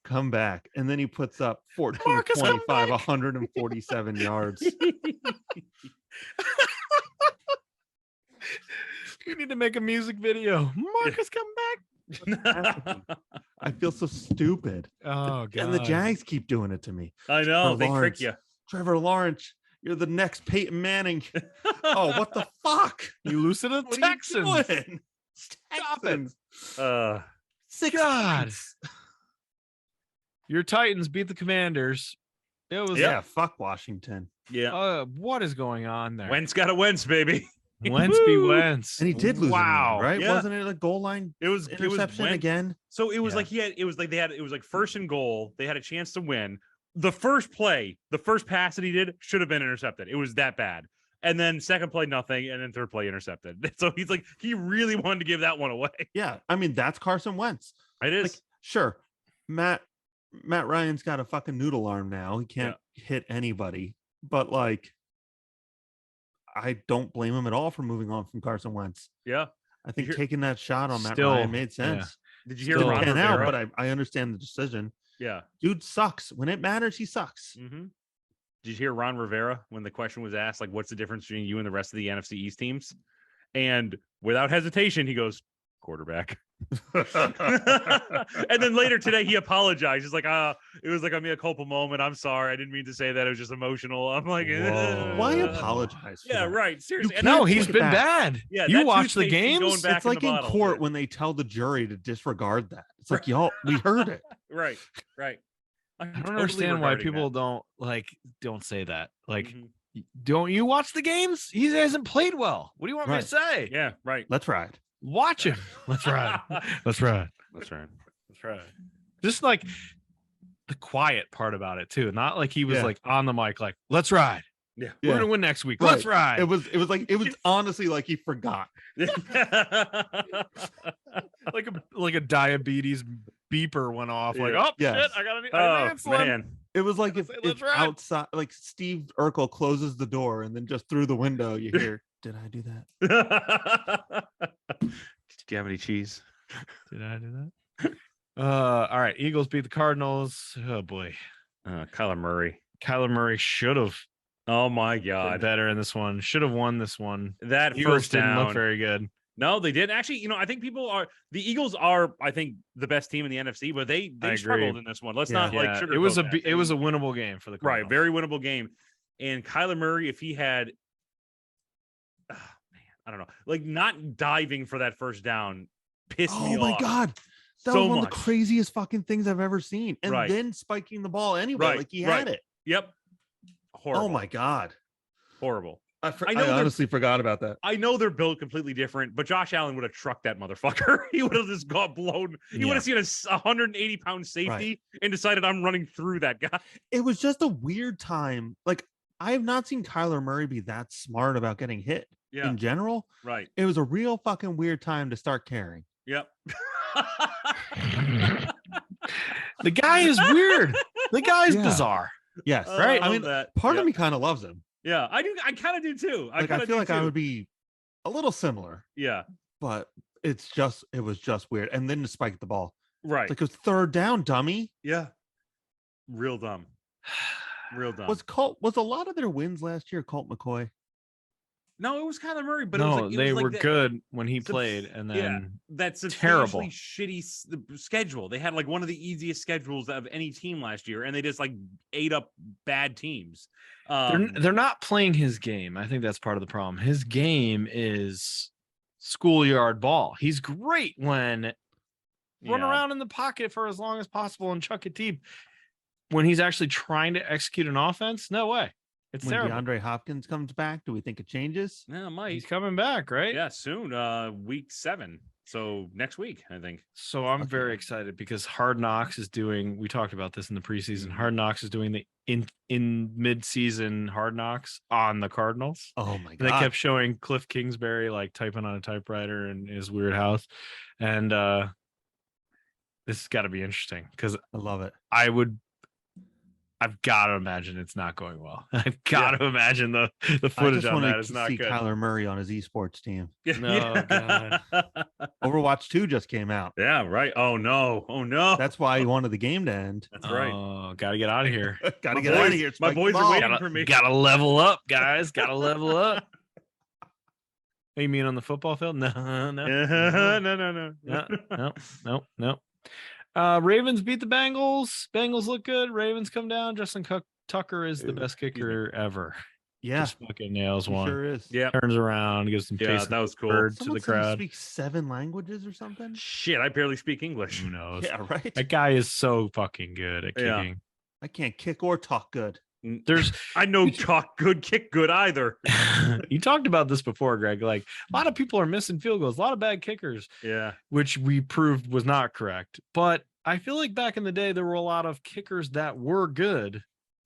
come back. And then he puts up 14, 25, 147 yards. We need to make a music video. Marcus, come back. I feel so stupid. Oh, God. And the Jags keep doing it to me. I know. They trick you. Trevor Lawrence, you're the next Peyton Manning. Oh, what the fuck? You lose to the Texans. Stop it. 6 God. Your Titans beat the Commanders. It was fuck Washington. Yeah. What is going on there? Wentz got a Wentz, baby. Wentz be Wentz. And he did lose. Wow. Right? Yeah. Wasn't it a goal line? It was interception again. So it was like it was like first and goal. They had a chance to win. The first pass that he did should have been intercepted. It was that bad. And then second play, nothing. And then third play, intercepted. So he's like, he really wanted to give that one away. Yeah. I mean, that's Carson Wentz. It is. Like, sure. Matt Ryan's got a fucking noodle arm now. He can't hit anybody. But like, I don't blame him at all for moving on from Carson Wentz. Yeah. I think taking that shot on Matt Ryan made sense. Yeah. Did you hear Ron Rivera? Out, but I understand the decision. Yeah. Dude sucks. When it matters, he sucks. Mm-hmm. Did you hear Ron Rivera when the question was asked, like, what's the difference between you and the rest of the NFC East teams? And without hesitation, he goes, quarterback. And then later today, he apologized. He's like, it was like a mea culpa moment. I'm sorry. I didn't mean to say that. It was just emotional. I'm like, why apologize? Yeah, right. Seriously. No, he's been bad. Yeah, you watch the games. It's like in court when they tell the jury to disregard that. It's like, y'all, we heard it. Right. I don't understand why people don't say that. Like, don't you watch the games? He hasn't played well. What do you want me to say? Yeah, right. Let's ride. Watch him. Let's ride. Let's ride. That's right. That's right. Just like the quiet part about it too. Not like he was Yeah. like on the mic, like, let's ride. Yeah. We're Yeah. gonna win next week. Right. Let's ride. It was honestly like he forgot. like a diabetes beeper went off. Like, Yeah. oh Yes. shit, I got an Oh insulin. man. It was like if, Let's say, "Let's ride." outside, like Steve Urkel closes the door and then just through the window you hear, "Did I do that?" Did you have any cheese? Did I do that? All right. Eagles beat the Cardinals. Oh boy. Kyler Murray. Kyler Murray should have Oh my been God. better in this one. Should have won this one. That Eagles first didn't look down. very good. No, they did. Actually, I think the Eagles are, I think, the best team in the NFC, but they I struggled agree. in this one. Let's Yeah. not like Yeah, sugarcoat it was that. it was a winnable game for the right, Cardinals. very winnable game. And Kyler Murray, if he had, man, I don't know, like not diving for that first down, pissed me Oh my off. God. That So was one much. of the craziest fucking things I've ever seen. And Right. then spiking the ball anyway, Right, like he right. had it. Yep. Horrible. Oh my God. Horrible. I know they're- honestly forgot about that. I know they're built completely different, but Josh Allen would have trucked that motherfucker. He would have just got blown. He would Yeah. have seen a 180-pound safety and decided I'm running through that guy. It was just a weird time. Like, I have not seen Kyler Murray be that smart about getting hit Yeah. in general. Right. It was a real fucking weird time to start caring. Yep. The guy is weird. The guy's Yeah. bizarre. Yes. Right? I love mean, that. part Yep. of me kind of loves him. Yeah, I do. I kind of do too. Like, I kinda feel do like I too. would be a little similar, Yeah. but it was just weird. And then to spike the ball. Right. It's like, it was third down, dummy. Yeah. Real dumb. Real dumb. Was a lot of their wins last year Colt McCoy? No, it was Kyler Murray, but No, it was like, they was like were that- good when he subs- played, and yeah. then That terrible. substantially shitty schedule. They had like one of the easiest schedules of any team last year, and they just like ate up bad teams. they're not playing his game. I think that's part of the problem. His game is schoolyard ball. He's great when run yeah. around in the pocket for as long as possible and chuck it deep. When he's actually trying to execute an offense, no way. It's When terrible. DeAndre Hopkins comes back, do we think it changes? Yeah, might. He's coming back, right? Yeah, soon. Week 7. So next week, I think. So I'm Okay. very excited because Hard Knocks is doing. We talked about this in the preseason. Hard Knocks is doing the in mid-season Hard Knocks on the Cardinals. Oh my And they God. kept showing Cliff Kingsbury like typing on a typewriter in his weird house, and this has got to be interesting because I love it. I've got to imagine it's not going well. I've got to imagine the I footage just on want that to is not see good. Kyler Murray on his esports team. No, God. Overwatch 2 just came out. Yeah, right. Oh no. Oh no. That's why he wanted the game to end. That's right. Oh, got to get out of here. Gotta My get out of boys- here. my Spike the boys are ball. waiting for me. Gotta level up, guys. Gotta level up. Hey, you mean on the football field? No. No. Ravens beat the Bengals. Bengals look good. Ravens come down. Justin Tucker is the Dude, best kicker ever. Yeah, Just fucking nails he one. sure is. Yeah. Turns around, gives some Yeah, taste that was cool. bird to Someone the said he crowd. speaks 7 languages or something. Shit, I barely speak English. Who knows? Yeah, right. That guy is so fucking good at Yeah. kicking. I can't kick or talk good. There's I know talk good, kick good either. you talked about this before, Greg. Like a lot of people are missing field goals, a lot of bad kickers, Yeah. which we proved was not correct. But I feel like back in the day, there were a lot of kickers that were good,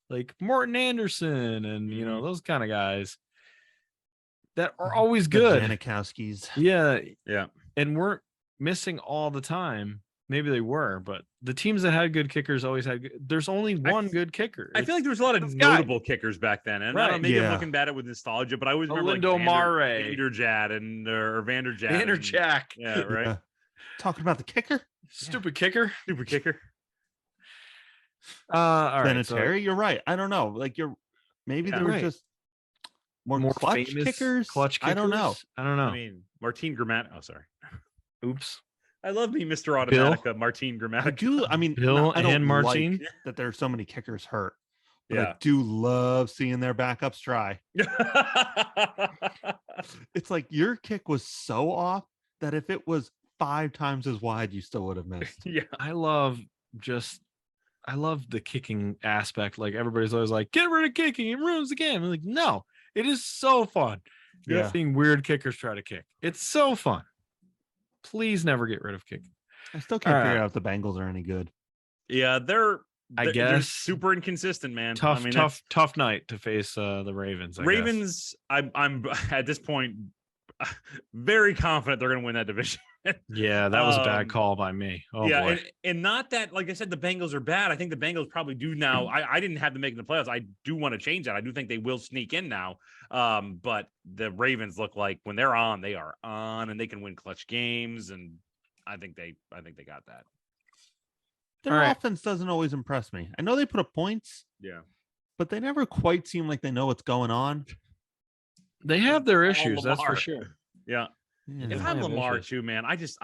like Morton Anderson and those kind of guys that are always The good. Janikowskis. Yeah, Yeah. and weren't missing all the time. Maybe they were, but the teams that had good kickers always had. There's only one good kicker. I feel like there was a lot of this guy. notable kickers back then. And I don't know, Right. maybe I'm Yeah. looking bad at with nostalgia, but I always remember like Lindo Mare. Vanderjat and or Vanderjat. Banner and- Jack, Yeah, right. Yeah. Talking about the kicker. stupid kicker. Super kicker. All right, so Terry, you're right. I don't know. Like maybe Yeah. there were Right. just more clutch famous kickers. Clutch kickers. I don't know. I don't know. I mean, Martin Grammatica. Oh, sorry. Oops. I love me, Mr. Bill? Automatica, Martin I Grammatica. do. I mean, Bill I don't and Martine. like that there are so many kickers hurt. But Yeah. I do love seeing their backups try. It's like your kick was so off that if it was 5 times as wide, you still would have missed. Yeah. I love just I love the kicking aspect. Like everybody's always like, get rid of kicking, it ruins the game. I'm like, no, it is so fun. Yeah. Seeing weird kickers try to kick. It's so fun. Please never get rid of kicking. I still can't All figure right. out if the Bengals are any good. Yeah, they're I they're guess super inconsistent, man. tough, I mean, tough night to face the Ravens. I guess. Ravens. I'm at this point very confident they're going to win that division. Yeah, that was a bad call by me. Oh yeah, boy. and not that, like I said, the Bengals are bad. I think the Bengals probably do now. I didn't have them making the playoffs. I do want to change that. I do think they will sneak in now. But the Ravens look like when they're on, they are on, and they can win clutch games. And I think they got that. Their All right. offense doesn't always impress me. I know they put up points, Yeah, but they never quite seem like they know what's going on. They have their All issues, that's for Lamar. sure. Yeah. Yeah. If I I'm have Lamar issues. too, man, I just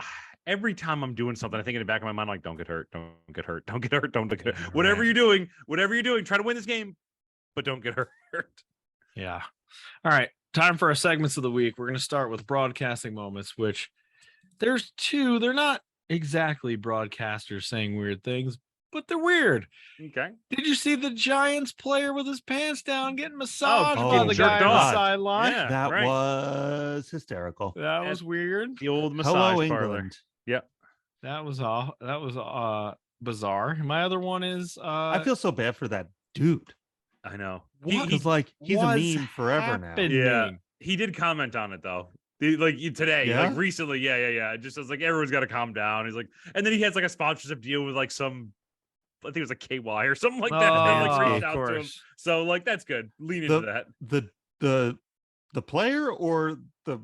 every time I'm doing something, I think in the back of my mind, like, don't get hurt, don't get hurt, don't get hurt, don't get hurt. Yeah, Whatever right. you're doing, try to win this game, but don't get hurt. Yeah. All right. Time for our segments of the week. We're going to start with broadcasting moments, which there's two. They're not exactly broadcasters saying weird things, but they're weird. Okay. Did you see the Giants player with his pants down getting massaged by getting the jerked guy on the off. sideline? Yeah, That right. was hysterical. That was weird. The old massage Hello, parlor. England. Yep. That was bizarre. My other one is I feel so bad for that dude. I know. What Because like he's a was meme forever now. happening? Yeah. He did comment on it though. Today, Yeah? like recently. Yeah. It just says like everyone's got to calm down. He's like, and then he has like a sponsorship deal with like some, I think it was a KY or something like that. They like Oh, reached of out to him. course. So like that's good. Lean into that. The player or the The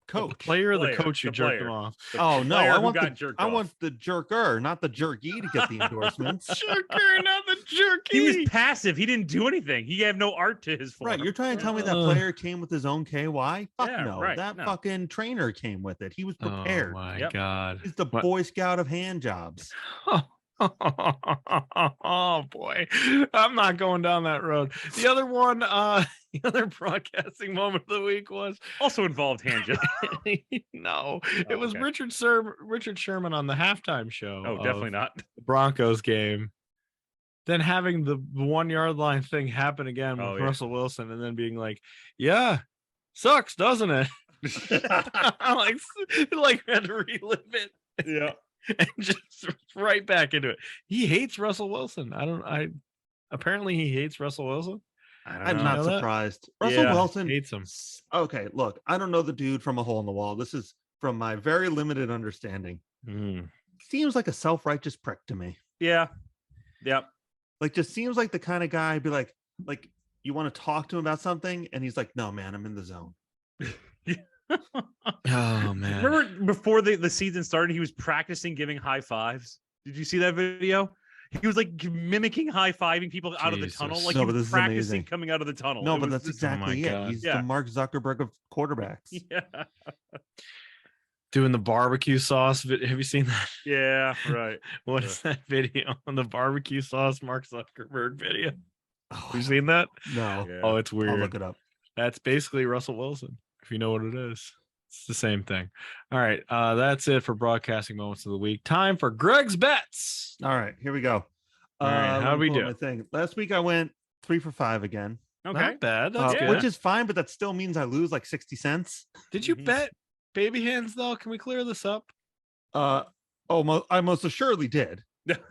coach? player or the Player, coach who the jerked player. him off? The Oh no, player I who want got the jerked I off. want the jerker, not the jerky, to get the endorsements. Jerker, not the jerky. He was passive. He didn't do anything. He had no art to his form. Right, you're trying to tell me that player came with his own KY? Fuck Yeah, no, right, that no. fucking trainer came with it. He was prepared. Oh my Yep. god. He's the What? Boy Scout of hand jobs. Oh boy, I'm not going down that road. The other one, the other broadcasting moment of the week was Also involved hand job. no, it Oh, was okay. Richard Sherman on the halftime show. Oh, definitely not. The Broncos game. Then having the 1 yard line thing happen again with Oh, yeah. Russell Wilson, and then being like, "Yeah, sucks, doesn't it?" like had to relive it. Yeah. And just right back into it. He hates Russell Wilson. Apparently he hates Russell Wilson. I don't I'm know. not know that? surprised. Russell Yeah, Wilson Hates him. Okay, look, I don't know the dude from a hole in the wall. This is from my very limited understanding. Seems like a self-righteous prick to me. Yeah. Yep. Like, just seems like the kind of guy be like you want to talk to him about something, and he's like, "No, man, I'm in the zone." Oh man. Remember before the season started, he was practicing giving high fives. Did you see that video? He was like mimicking high fiving people out of the tunnel. Jesus. Like No, he but was this is practicing amazing. coming out of the tunnel. No, It but was that's just- exactly it. God. He's Yeah. the Mark Zuckerberg of quarterbacks. Yeah. Doing the barbecue sauce. Have you seen that? Yeah. Right. What is that video on the barbecue sauce Mark Zuckerberg video? Oh, Have you seen that? no, Yeah. Oh, it's I'll weird. look it up. That's basically Russell Wilson, if you know what it is. It's the same thing. All right. That's it for broadcasting moments of the week. Time for Greg's bets. All right, here we go. All right, let how'd me we pull up do? my thing. Last week I went 3 for 5 again, Okay. Not bad. That's good. which is fine, but that still means I lose like 60 cents. Did you Mhm. bet baby hands though? Can we clear this up? I most assuredly did.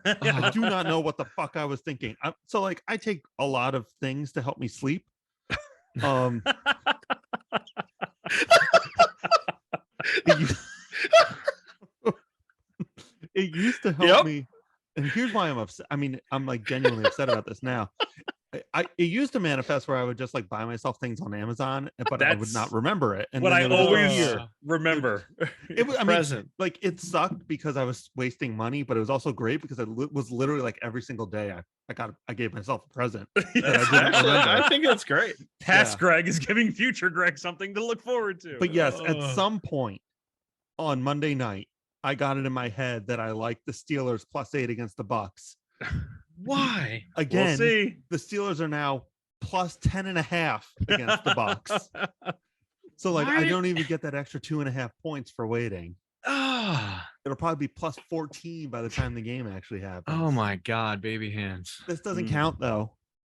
I do not know what the fuck I was thinking. So like I take a lot of things to help me sleep. It used to help Yep. me, and here's why I'm upset. I mean, I'm like genuinely upset about this now. It used to manifest where I would just like buy myself things on Amazon, but I would That's not remember it. And what then I there was a always year. remember. It was, I mean, Present. like it sucked because I was wasting money, but it was also great because it was literally like every single day I gave myself a present. that I didn't Actually, remember. I think that's great. Past Yeah. Greg is giving future Greg something to look forward to. But yes, at Ugh. some point on Monday night, I got it in my head that I liked the Steelers +8 against the Bucks. Why? Again, we'll see. the Steelers are now +10.5 against the Bucks. So like I Why? don't even get that extra 2.5 points for waiting. Ah, It'll probably be plus 14 by the time the game actually happens. Oh my God, baby hands. This doesn't count though.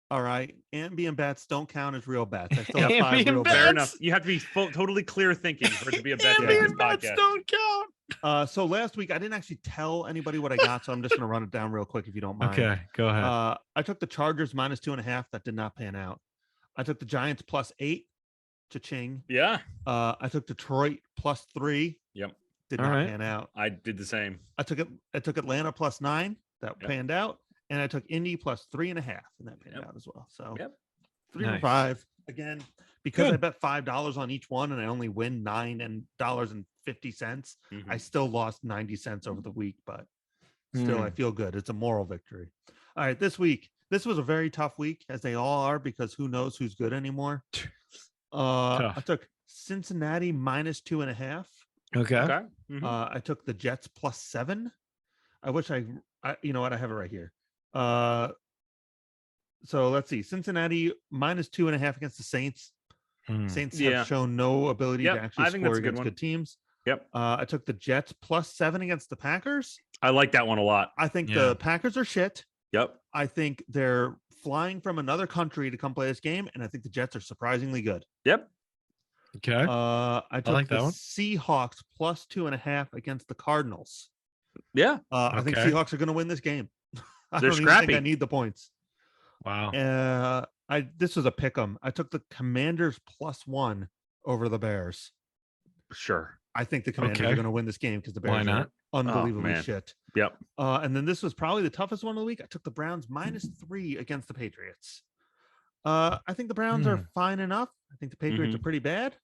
All right. Ambient bets don't count as real bets. I still have 5 Ambient real bets? bets. Fair enough. You have to be totally clear thinking for it to be a bet. Ambient bets don't count. So last week I didn't actually tell anybody what I got, so I'm just gonna run it down real quick if you don't mind. Okay, go ahead. I took the Chargers minus 2.5. That did not pan out. I took the Giants plus 8. Cha-ching. Yeah. I took Detroit plus 3. Yep. Did All not right. pan out. I did the same. I took Atlanta plus 9. That panned out. And I took Indy plus 3.5, and that panned out as well. So 3 for Nice. 5. Again, because Good. I bet $5 on each one and I only win $9.50. Mhm. I still lost 90 cents over the week, but still I feel good. It's a moral victory. All right, this week. This was a very tough week, as they all are, because who knows who's good anymore. I took Cincinnati minus 2.5. Okay. Okay. Mhm. I took the Jets plus 7. I wish I you know what, I have it right here. So let's see. Cincinnati minus 2.5 against the Saints. Saints have shown no ability to actually score against good teams. Yep. I took the Jets plus 7 against the Packers. I like that one a lot. I think the Packers are shit. Yep. I think they're flying from another country to come play this game, and I think the Jets are surprisingly good. Yep. Okay. I took like the that one. Seahawks plus 2.5 against the Cardinals. Yeah. I think Okay. Seahawks are going to win this game. I They're don't even think scrappy. I need the points. Wow. This was a pick 'em. I took the Commanders plus 1 over the Bears. Sure. I think the Commanders Okay. are going to win this game because the Why Bears not? are unbelievably man. shit. Yep. And then this was probably the toughest one of the week. I took the Browns minus 3 against the Patriots. I think the Browns are fine enough. I think the Patriots are pretty bad.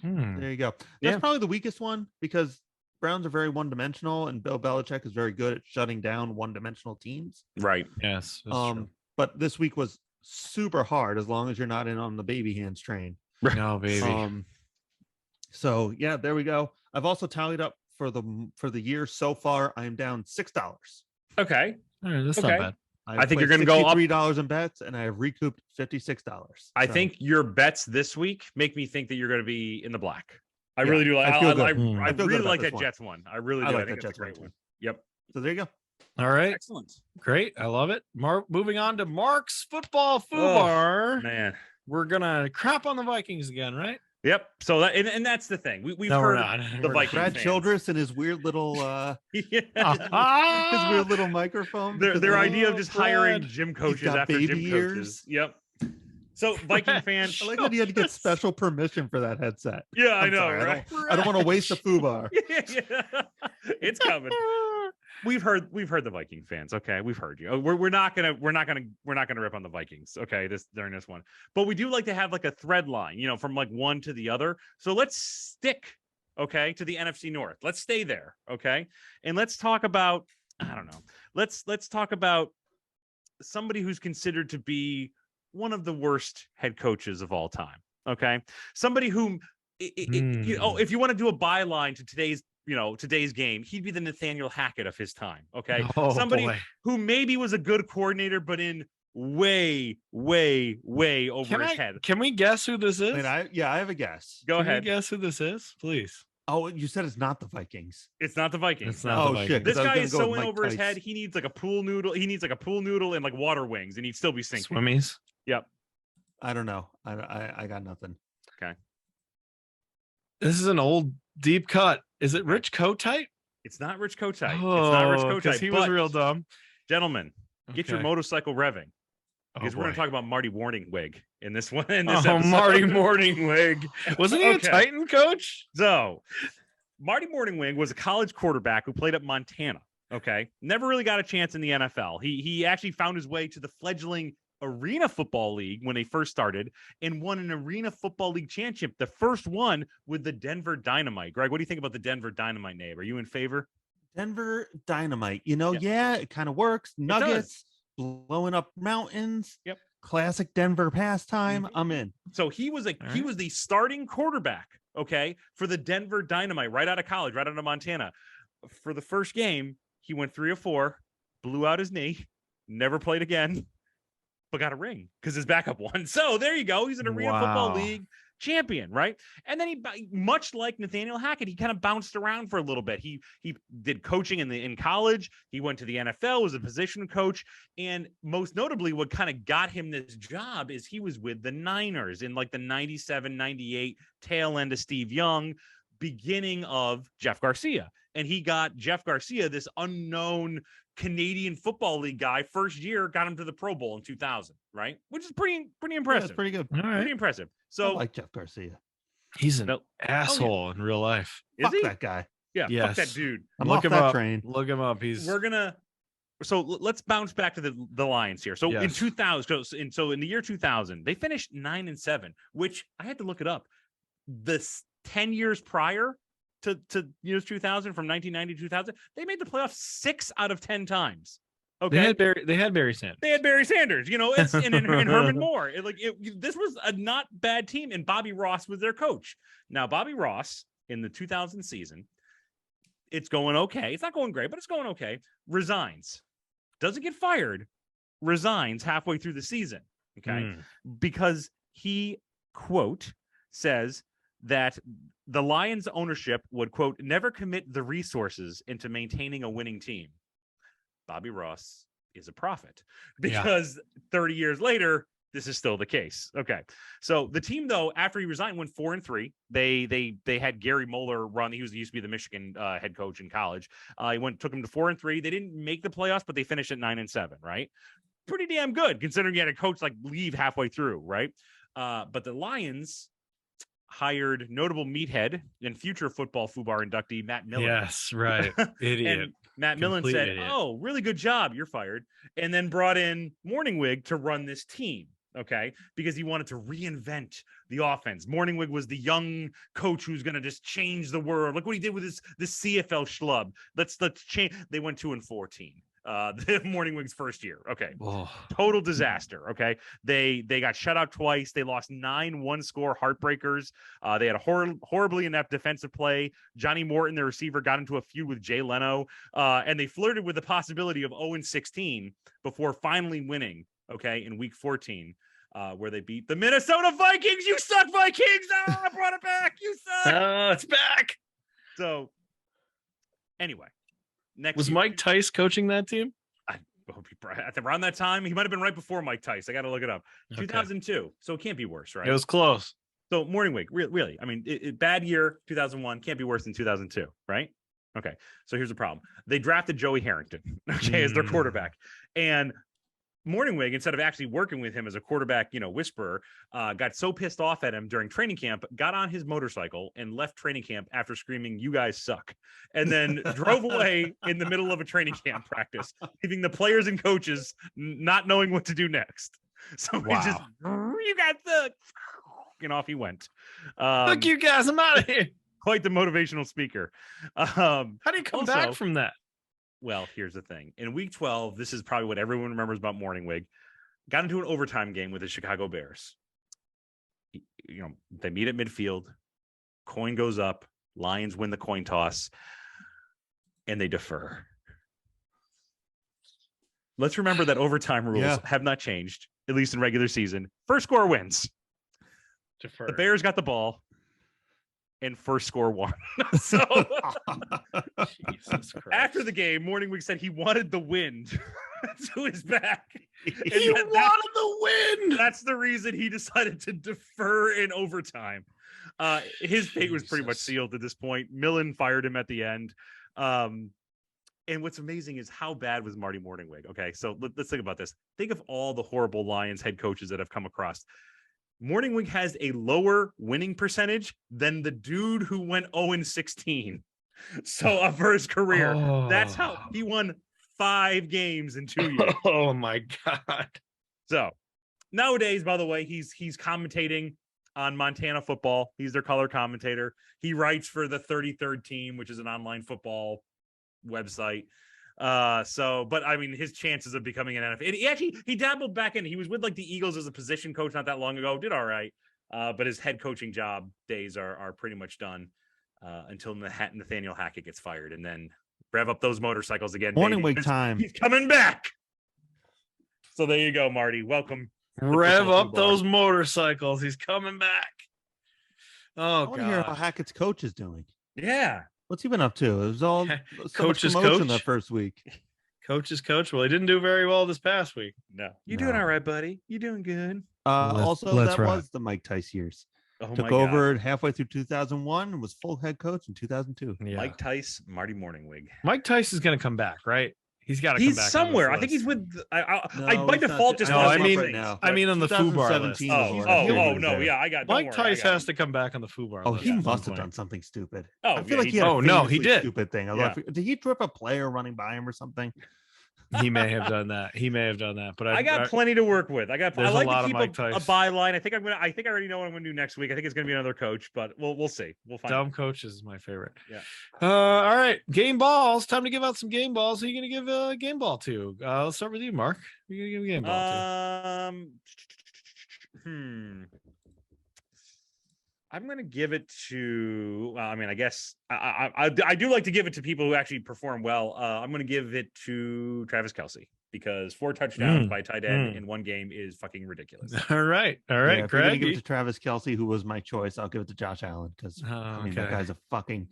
There you go. That's probably the weakest one because Browns are very one-dimensional, and Bill Belichick is very good at shutting down one-dimensional teams. Right. Yes. That's true. But this week was super hard as long as you're not in on the baby hands train. No, baby. So yeah, there we go. I've also tallied up for the year so far. I am down $6. Okay. All right, that's okay. not bad. I think you're going to go up $63 in bets, and I have recouped $56. I So, think your bets this week make me think that you're going to be in the black. I Yeah, really do. I feel good. I I feel good really about like this that one. Jets one. I really do. I I like think that it's a Jets one great too. one. Yep. So there you go. All right. Excellent. Great. I love it. Moving on to Mark's football foobar. Man. We're gonna crap on the Vikings again, right? Yep. So that and that's the thing. We've No, we're heard not. the We're Vikings Brad fans. Childress and his weird little his weird little microphone. Their idea of just hiring Brad. gym coaches got after baby gym coaches. ears. Yep. So Viking fans. I like that he had to get special permission for that headset. Yeah, I I'm know, sorry, right? I don't want to waste a foobar. Yeah. It's coming. We've heard the Viking fans. Okay, we've heard you. We're not gonna rip on the Vikings. Okay, during this one, but we do like to have like a thread line, from like one to the other. So let's stick, to the NFC North. Let's stay there, and let's talk about Let's talk about somebody who's considered to be one of the worst head coaches of all time. Okay, somebody whom if you want to do a byline to today's game, he'd be the Nathaniel Hackett of his time. Okay. Somebody who maybe was a good coordinator, but in way over his head. Can we guess who this is? I have a guess. Go ahead. Can we guess who this is, please? Oh, you said it's not the Vikings. It's not the Vikings. It's not the Vikings. Shit. This I was guy gonna is go so with in Mike over his Tice. head. He needs like a pool noodle. He needs like a pool noodle and like water wings, and he'd still be sinking. Swimmies. Yep. I don't know. I got nothing. Okay. This is an old deep cut. Is it Rich Kotite? It's not Rich Kotite. Oh, it's not Rich Kotite. he was real dumb. Gentlemen, get your Okay. motorcycle revving. Because we're going to talk about Marty Warningwig in this one. Episode. Marty Morningwig. Wasn't he a Titan coach? So, Marty Morningwig was a college quarterback who played at Montana. Okay. Never really got a chance in the NFL. He actually found his way to the fledgling Arena Football League when they first started and won an Arena Football League championship, the first one with the Denver Dynamite. Greg, what do you think about the Denver Dynamite name? Are you in favor? Denver Dynamite. Yeah, it kind of works. Nuggets blowing up mountains. Yep. Classic Denver pastime. I'm in. So he was the starting quarterback, for the Denver Dynamite right out of college, right out of Montana. For the first game, he went 3 of 4, blew out his knee, never played again, but got a ring because his backup won. So there you go. He's in Arena Football League champion, right? And then he, much like Nathaniel Hackett, he kind of bounced around for a little bit. He did coaching in college. He went to the NFL, was a position coach, and most notably, what kind of got him this job is he was with the Niners in like the 97, 98 tail end of Steve Young, beginning of Jeff Garcia. And he got Jeff Garcia, this unknown Canadian Football League guy, first year, got him to the Pro Bowl in 2000, right? Which is pretty impressive. That's pretty good. All right. Pretty impressive. So I like Jeff Garcia. He's an asshole in real life. Is Fuck he? that guy. Yeah, Yes. fuck that dude. I'm Look off him that up. train. Look him up. So let's bounce back to the Lions here. So in Yes. 2000, so in the year 2000, they finished 9-7, which I had to look it up. The 10 years prior to years 2000, from 1990 to 2000, they made the playoffs 6 out of 10 times. Okay, They had Barry Sanders. They had Barry Sanders, and Herman Moore. This was a not bad team, and Bobby Ross was their coach. Now, Bobby Ross in the 2000 season, it's going okay. It's not going great, but it's going okay. Resigns, doesn't get fired, resigns halfway through the season. Okay, because he, quote, says that the Lions ownership would, quote, never commit the resources into maintaining a winning team. Bobby Ross is a prophet, because 30 years later, this is still the case. Okay. So the team, though, after he resigned, went 4-3. They had Gary Moeller run. He used to be the Michigan head coach in college. He took him to 4-3. They didn't make the playoffs, but they finished at 9-7, right? Pretty damn good, considering you had a coach like leave halfway through, right? But the Lions hired notable meathead and future football FUBAR inductee Matt Millen. Yes, right. Idiot. And Matt Millen said, idiot. "Oh, really good job. You're fired." And then brought in Morningwig to run this team. Okay, because he wanted to reinvent the offense. Morningwig was the young coach who's going to just change the world. Look what he did with this CFL schlub. Let's change. They went 2-14. The Morningwig's first year. Okay. Oh. Total disaster. Okay. They got shut out twice. They lost 9 one-score heartbreakers. They had a horribly inept defensive play. Johnny Morton, their receiver, got into a feud with Jay Leno. And they flirted with the possibility of 0-16 before finally winning, okay, in week 14, where they beat the Minnesota Vikings. You suck, Vikings! I brought it back. You suck. It's back. So anyway. Was Mike Tice coaching that team? I hope around that time. He might have been right before Mike Tice. I got to look it up. 2002. So it can't be worse, right? It was close. So Morningwig, really. I mean, bad year, 2001. Can't be worse than 2002, right? Okay. So here's the problem. They drafted Joey Harrington, okay, as their quarterback. And Morningwig, instead of actually working with him as a quarterback, whisperer, got so pissed off at him during training camp, got on his motorcycle and left training camp after screaming, "You guys suck," and then drove away in the middle of a training camp practice, leaving the players and coaches not knowing what to do next. So he just, "You guys suck," and off he went. Look, you guys, I'm out of here. Quite the motivational speaker. How do you come back from that? Well, here's the thing. In week 12, this is probably what everyone remembers about Morningwig. Got into an overtime game with the Chicago Bears. They meet at midfield. Coin goes up. Lions win the coin toss. And they defer. Let's remember that overtime rules have not changed, at least in regular season. First score wins. Defer. The Bears got the ball. And first score won. So Jesus Christ. After the game, Morningwig said he wanted the wind to his back. He wanted the wind. That's the reason he decided to defer in overtime. His fate was pretty much sealed at this point. Millen fired him at the end. And what's amazing is how bad was Marty Morningwig? Okay, so let's think about this. Think of all the horrible Lions head coaches that have come across. Morningwig has a lower winning percentage than the dude who went 0-16. So for his career, that's how he won 5 games in 2 years. Oh my God. So nowadays, by the way, he's commentating on Montana football. He's their color commentator. He writes for the 33rd Team, which is an online football website. But I mean, his chances of becoming an NFL, he dabbled back in. He was with like the Eagles as a position coach not that long ago, did all right. But his head coaching job days are pretty much done until Nathaniel Hackett gets fired, and then rev up those motorcycles again. Morningwig time. He's coming back. So there you go, Marty. Welcome. Rev up those motorcycles. He's coming back. Oh I want to hear how god. Hackett's coach is doing. Yeah. What's he been up to? It was all so much Coach's commotion coach? that first week. Coach's coach. Well, he didn't do very well this past week. No. You No. doing all right, buddy? You doing good? Also, let's that rock. was the Mike Tice years. Oh Took my over God. halfway through 2001 and was full head coach in 2002. Yeah. Mike Tice, Marty Morningwig. Mike Tice is going to come back, right? He's got to come He's back. somewhere. On I this think he's list. with. I by he's default not- just. No, want I to mean- say now. I mean on the FUBAR list. 2017 Oh, is when oh, I figured he oh was no, there. yeah, I got. Mike don't worry, I Tice got has him. to come back on the FUBAR Oh, list. he at some must have point. done something stupid. Oh, I feel yeah, like he he had did. a Oh, no, he famously did. stupid thing. Yeah. Did he trip a player running by him or something? He may have done that. He may have done that. But I got plenty to work with. I There's like a lot to of keep Mike a Tice. byline. I think I already know what I'm gonna do next week. I think it's gonna be another coach, but we'll see. We'll find dumb out. coaches is my favorite. Yeah. All right. Game balls. Time to give out some game balls. Who are you going to give a game ball to? Let's start with you, Mark. Who are you going to give a game ball to? I'm gonna give it to. I mean, I guess I do like to give it to people who actually perform well. I'm gonna give it to Travis Kelce because 4 touchdowns by tight end in one game is fucking ridiculous. All right. All Yeah, right. if you're gonna Craig. give it to Travis Kelce, who was my choice, I'll give it to Josh Allen because Oh, that okay. guy's a fucking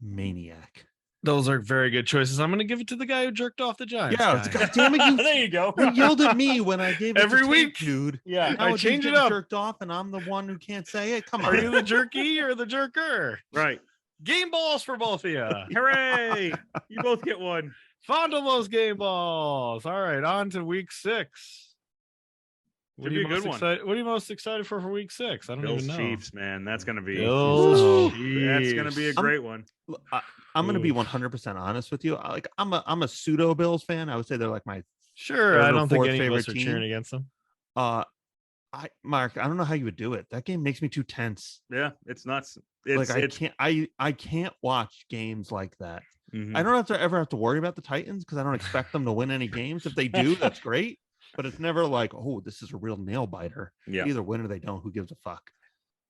maniac. Those are very good choices. I'm going to give it to the guy who jerked off the Giants. Yeah, guy. God damn it, you There you go. You yelled at me when I gave it Every to week. Tank, dude. Yeah. Now I it's change it getting up. jerked off, and I'm the one who can't say it. Come Are you on. the jerky or the jerker? Right. Game balls for both of you. Hooray! You both get one. Fondle those game balls. All right, on to week 6. Should be a good one. What are you most excited for week 6? I don't Bills even know. Chiefs, man. That's gonna be. Bills That's gonna be a Chiefs. great one. I'm gonna be Oof. 100% honest with you. I'm a pseudo Bills fan. I would say they're like my Sure, third I or don't think fourth any of favorite us are team. cheering against them. Mark. I don't know how you would do it. That game makes me too tense. Yeah, it's nuts. It's, I can't watch games like that. Mhm. I don't ever have to worry about the Titans because I don't expect them to win any games. If they do, that's great. But it's never like, oh, this is a real nail biter. Yeah. They either win or they don't. Who gives a fuck?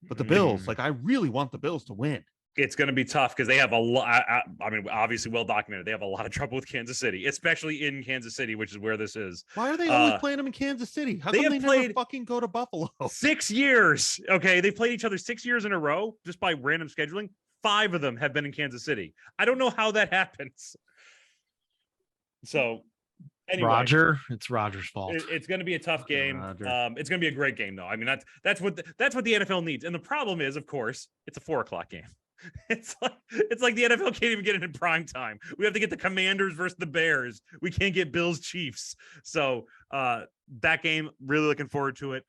But the Bills, like, I really want the Bills to win. It's going to be tough because they have a lot. I mean, obviously, well documented. They have a lot of trouble with Kansas City, especially in Kansas City, which is where this is. Why are they always playing them in Kansas City? How they come have they never played- fucking go to Buffalo? 6 years. Okay, they played each other 6 years in a row just by random scheduling. 5 of them have been in Kansas City. I don't know how that happens. So, anyway, It's Roger's fault. it's going to be a tough game. Roger. It's going to be a great game, though. I mean, that's what the NFL needs. And the problem is, of course, it's a 4:00 game. It's like the NFL can't even get it in prime time. We have to get the Commanders versus the Bears. We can't get Bills Chiefs. So that game, really looking forward to it.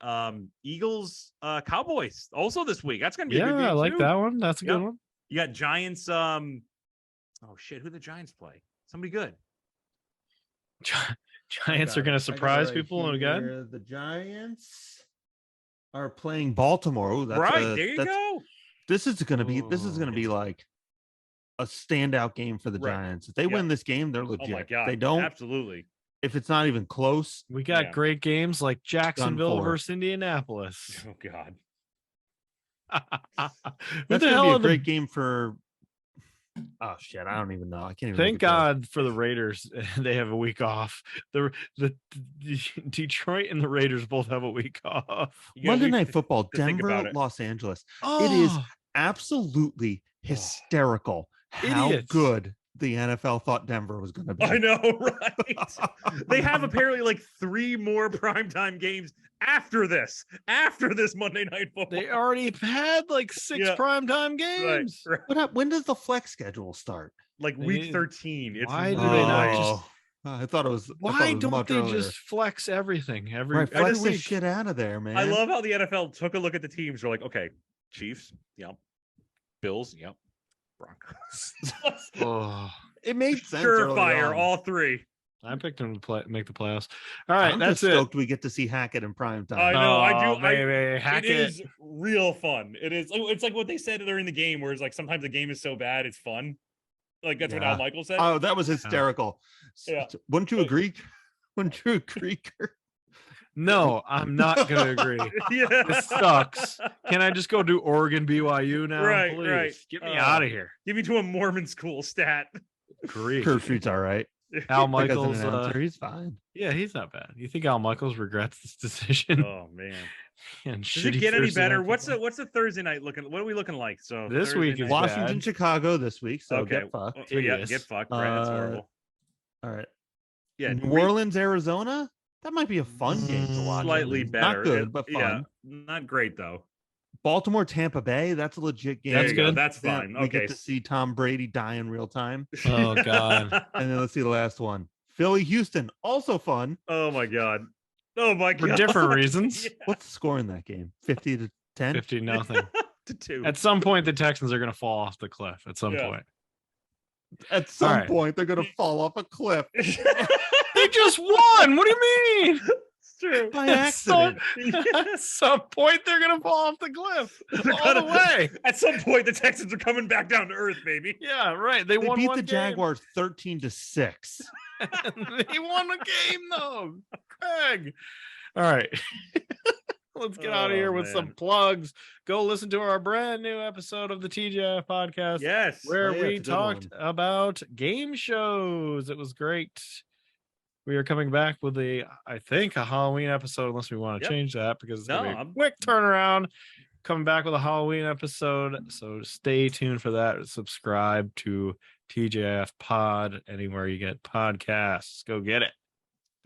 Eagles Cowboys also this week. That's going to be a good game I like too. that one. That's a good Yep. one. You got Giants. Oh shit, who the Giants play? Somebody good. Giants are going to surprise people again. The Giants are playing Baltimore. Ooh, that's Right, there you go. This is going to be like a standout game for the Right. Giants. If they Yep. win this game, they're Oh legit. my god, They don't. absolutely. If it's not even close, We got Yeah. great games like Jacksonville for. versus Indianapolis. Oh god. Who that's the going to hell be are a the great game for. Oh shit! I don't even know. I can't even. Thank look at that. God for the Raiders. They have a week off. The Detroit and the Raiders both have a week off. You got a Monday week Night to- Football, to think about Denver, it. Los Angeles. Oh, It is absolutely hysterical how Idiots. good the NFL thought Denver was going to be. I know, right? They have apparently like 3 more primetime games after this Monday Night Football. They already had like 6 Yeah. primetime right, games. right. When does the flex schedule start? Like They week need- 13. It's Why do they not really- just- I thought it was. I thought Why it was don't much they earlier. just flex everything every right, flex every this week? shit out of there, man? I love how the NFL took a look at the teams. They're like, okay, Chiefs, yep. Bills, yep. Broncos. Oh, it. Made sense. early Surefire, on. all 3. I picked them to make the playoffs. All right, I'm that's just it. stoked we get to see Hackett in prime time. I know, I do. Oh, baby, It Hackett. is real fun. It is. It's like what they said during the game, where it's like sometimes the game is so bad it's fun. Like that's what Yeah. Al Michael said. Oh, that was hysterical. Yeah. Wouldn't you agree? Wouldn't you agree, Kurt? No, I'm not going to agree. Yeah, This sucks. Can I just go do Oregon BYU now? Right, Please? right. Get me out of here. Give me to a Mormon school stat. Grief. Kurt Street's all right. Al Like, as an Michaels. announcer, he's fine. Yeah, he's not bad. You think Al Michaels regrets this decision? Oh man. And Does it shitty get any Thursday better? night What's football. the Thursday night looking? What are we looking like? So This Thursday week is night- Washington, bad. Chicago this week. So Okay. get fucked. Yeah, Hideous. get fucked. Right? That's horrible. All right. Yeah, New Orleans, Arizona. That might be a fun game to watch. slightly better. Not good, but fun. Yeah, not great though. Baltimore, Tampa Bay. That's a legit game. That's good. That's Then fine. We Okay. get to see Tom Brady die in real time. Oh God. And then let's see the last one. Philly, Houston. Also fun. Oh my god. Oh my For god. different reasons. Yeah. What's the score in that game? 50-10? 50-0. To 2. At some point, the Texans are going to fall off the cliff. At some Yeah. point, At some All right. point, they're going to fall off a cliff they just won. What do you mean? It's true. by At some- accident. At some point, they're going to fall off the cliff They're all the gonna- way. At some point, the Texans are coming back down to earth, baby. Yeah, right. They They won beat one the game. Jaguars 13-6. They won a game though, Craig. All right. Let's get out of Oh, here with some man. plugs. Go listen to our brand new episode of the TGIF podcast Yes. where Oh, yeah, we it's a good talked one. about game shows. It was great. We are coming back with I think a Halloween episode, unless we want to Yep. change that because it's gonna No, be a I'm- quick turnaround. Coming back with a Halloween episode, so stay tuned for that. Subscribe to TJF Pod anywhere you get podcasts. Go get it.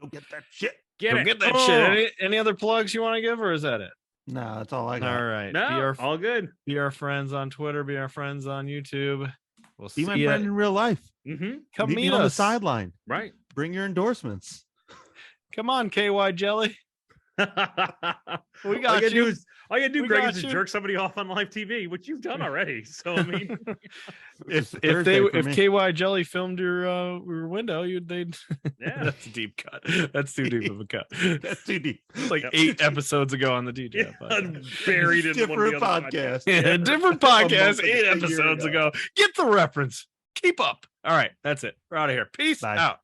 Go get that shit. Get Go it. get that Oh. shit. Any other plugs you want to give, or is that it? No, that's all I got. All right. No, all good. Be our friends on Twitter. Be our friends on YouTube. We'll Be see my ya. friend in real life. Mm-hmm. Come Meet me meet on the us. sideline. Right. Bring your endorsements. Come on, KY Jelly. We all you got gotta you. do is all you gotta do, We Greg, got is just you. jerk somebody off on live TV, which you've done already. So I mean, It's If Thursday for me. KY Jelly filmed your window, they'd yeah. that's a deep cut. That's too deep of a cut. That's too deep. It's like Yep. 8 episodes ago on the DJ. Buried in one of Different the other podcast. Yeah, different A podcast, month 8 ago, a year episodes ago. ago. Get the reference. Keep up. All right, that's it. We're out of here. Peace Bye. out.